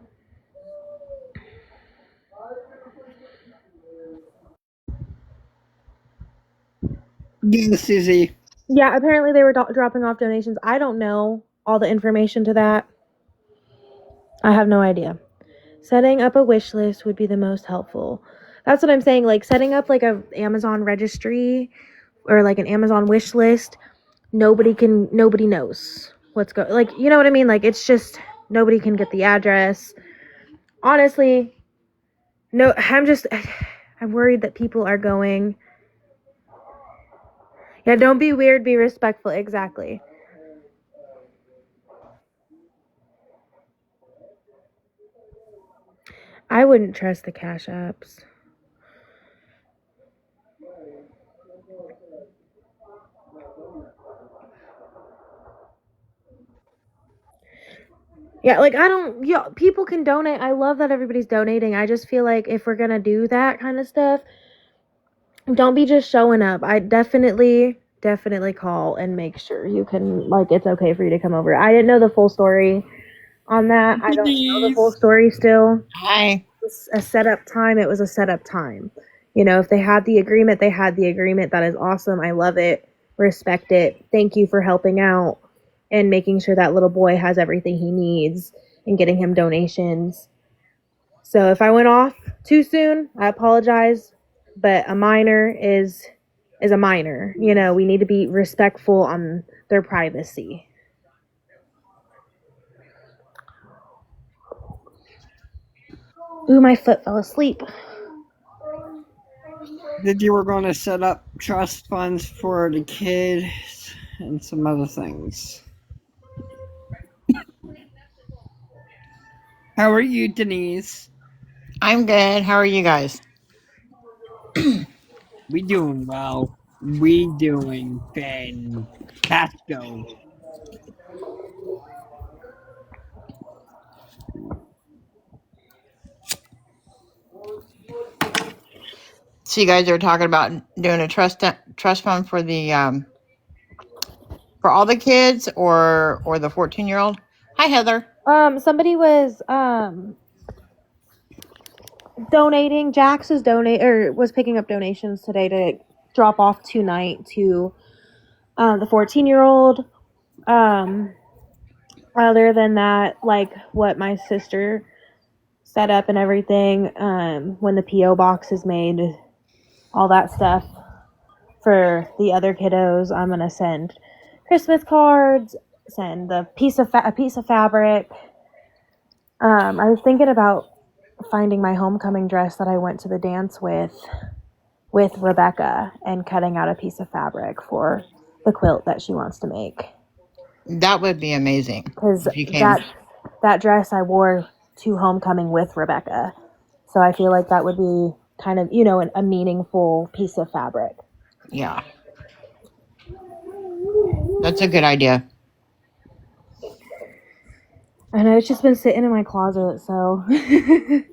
Yes, Susie. Yeah, apparently they were dropping off donations. I don't know all the information to that. I have no idea. Setting up a wish list would be the most helpful. That's what I'm saying. Like setting up like a Amazon registry or like an Amazon wish list. Nobody knows what's going. Like you know what I mean. Like it's just nobody can get the address. Honestly, no. I'm worried that people are going. Yeah, don't be weird. Be respectful. Exactly. I wouldn't trust the cash apps. Yeah, like I don't. Yeah, people can donate. I love that everybody's donating. I just feel like if we're gonna do that kind of stuff, don't be just showing up. I definitely call and make sure you can like it's okay for you to come over. I didn't know the full story on that. I don't know the full story still. Hi. It's a setup time. It was a setup time. You know, if they had the agreement, they had the agreement. That is awesome. I love it. Respect it. Thank you for helping out and making sure that little boy has everything he needs and getting him donations. So if I went off too soon, I apologize. But a minor is a minor. You know, we need to be respectful on their privacy. Ooh, my foot fell asleep. That you were going to set up trust funds for the kids and some other things. How are you, Denise? I'm good. How are you guys? We doing well. We doing fantastico. So you guys are talking about doing a trust fund for the for all the kids or the 14-year-old? Hi, Heather. Somebody was donating. Jax was picking up donations today to drop off tonight to the 14-year-old. Other than that, like what my sister set up and everything, when the PO box is made, all that stuff for the other kiddos, I'm gonna send Christmas cards, send a piece of fabric. I was thinking about finding my homecoming dress that I went to the dance with Rebecca and cutting out a piece of fabric for the quilt that she wants to make. That would be amazing Because if you can. that dress I wore to homecoming with Rebecca. So I feel like that would be kind of, a meaningful piece of fabric. Yeah, that's a good idea. I know it's just been sitting in my closet, so it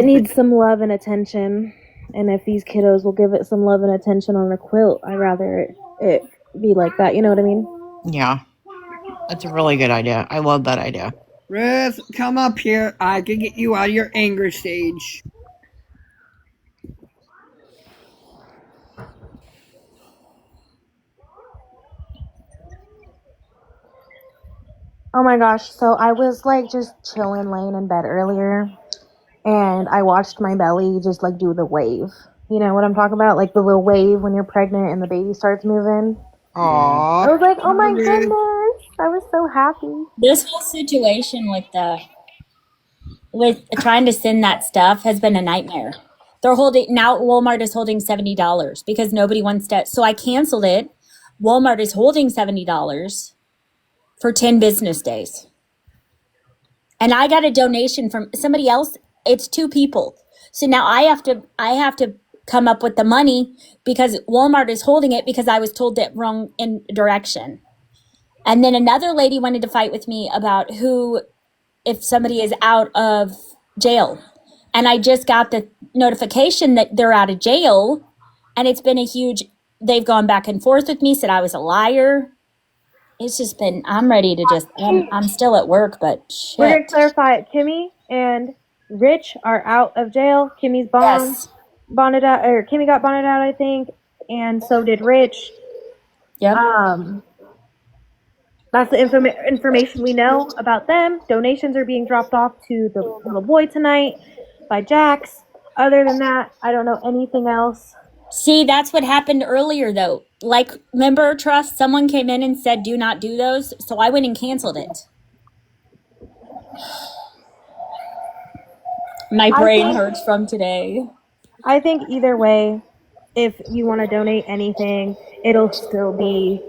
needs some love and attention. And if these kiddos will give it some love and attention on a quilt, I'd rather it be like that. You know what I mean? Yeah, that's a really good idea. I love that idea. Ruth, come up here. I can get you out of your anger stage. Oh my gosh. So I was like just chilling, laying in bed earlier, and I watched my belly just like do the wave. You know what I'm talking about? Like the little wave when you're pregnant and the baby starts moving. Yeah. I Aw. was like, oh my Ruth. goodness. I was so happy. This whole situation with trying to send that stuff has been a nightmare. They're holding now. Walmart is holding $70 because nobody wants to. So I canceled it. Walmart is holding $70 for 10 business days, and I got a donation from somebody else. It's two people. So now I have to come up with the money because Walmart is holding it because I was told that wrong in direction. And then another lady wanted to fight with me about if somebody is out of jail. And I just got the notification that they're out of jail. And it's been they've gone back and forth with me, said I was a liar. It's just been, I'm ready to I'm still at work, but We're going to shit. clarify it. Kimmy and Rich are out of jail. Kimmy's bond. Yes. bonded out, or Kimmy got bonded out, I think, and so did Rich. Yep. That's the information we know about them. Donations are being dropped off to the little boy tonight by Jax. Other than that, I don't know anything else. See, that's what happened earlier, though. Like, remember, Trust? Someone came in and said, do not do those. So I went and canceled it. My brain hurts from today. I think either way, if you want to donate anything, it'll still be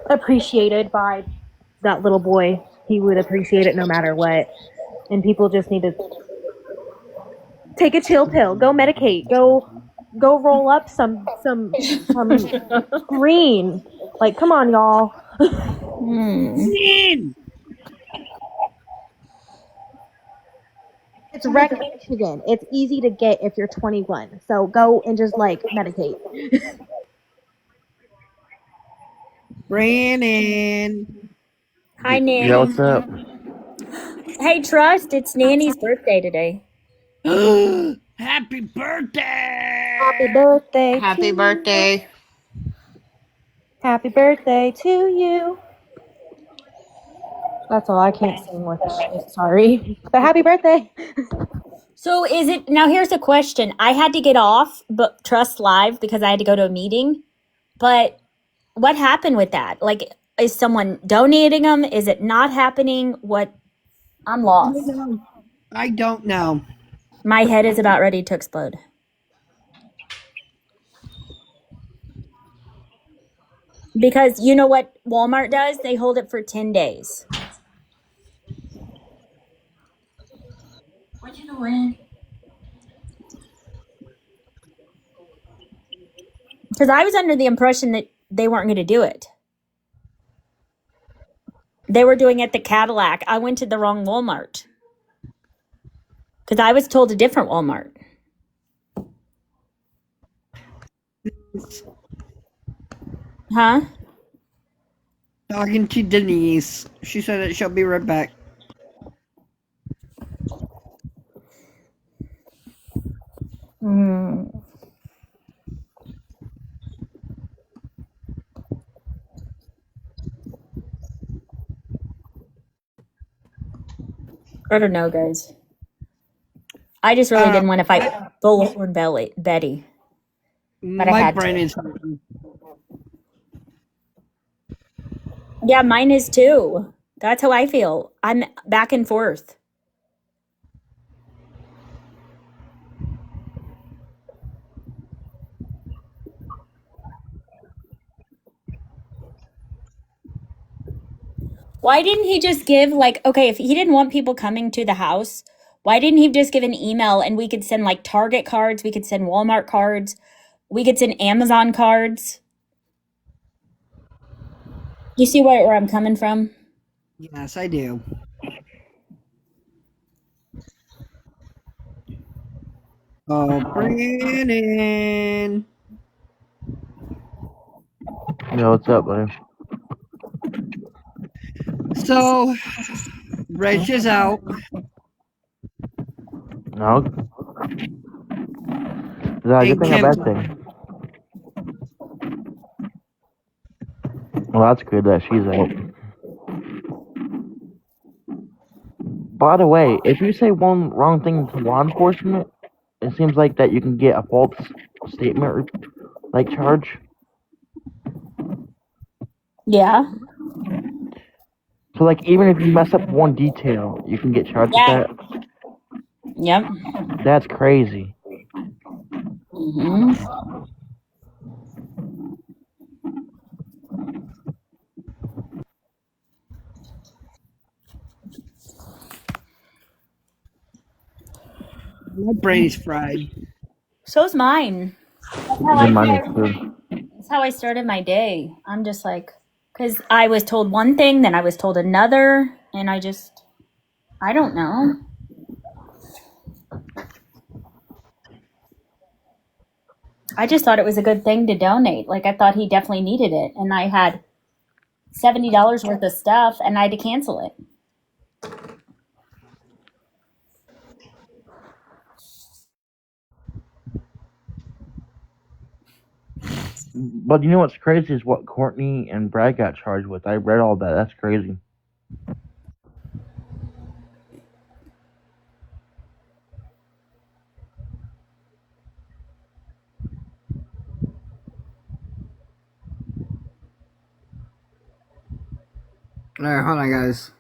appreciated by that little boy. He would appreciate it no matter what. And people just need to take a chill pill, go medicate, go roll up some green. Like, come on, y'all. Green. It's rec Michigan. It's easy to get if you're 21. So go and just like medicate. Brandon. Hi, Nanny. Yeah, what's up? Hey, Trust, it's Nanny's birthday today. Happy birthday! Happy birthday Happy to birthday. you. Happy birthday to you. That's all. I can't sing with shit. Sorry. But happy birthday. So is it now? Here's a question. I had to get off, but Trust Live because I had to go to a meeting. But what happened with that? Like, is someone donating them? Is it not happening? What? I'm lost. I don't know. My head is about ready to explode. Because you know what Walmart does? They hold it for 10 days. What you doing? Because I was under the impression that they weren't going to do it. They were doing it at the Cadillac. I went to the wrong Walmart. Because I was told a different Walmart. Huh? Talking to Denise. She said that she'll be right back. I don't know, guys. I just really didn't want to fight Bullhorn Betty. But I My had brain to. is. Yeah, mine is too. That's how I feel. I'm back and forth. Why didn't he just give, like, okay, if he didn't want people coming to the house, why didn't he just give an email and we could send like Target cards, we could send Walmart cards, we could send Amazon cards? You see where I'm coming from? Yes, I do. Oh, Brandon. Yeah, what's up, buddy? So, Reg is out. No. Is that a good thing or a bad thing? Well, that's good that she's out. By the way, if you say one wrong thing to law enforcement, it seems like that you can get a false statement like charge. Yeah. So like even if you mess up one detail, you can get charged with that. Yep. That's crazy. My brain is fried. So's mine. And mine is too. That's how I started my day. I'm just like, because I was told one thing, then I was told another, and I don't know. I just thought it was a good thing to donate. Like, I thought he definitely needed it. And I had $70 worth of stuff, and I had to cancel it. But you know what's crazy is what Courtney and Brad got charged with. I read all that. That's crazy. Alright, hold on, guys.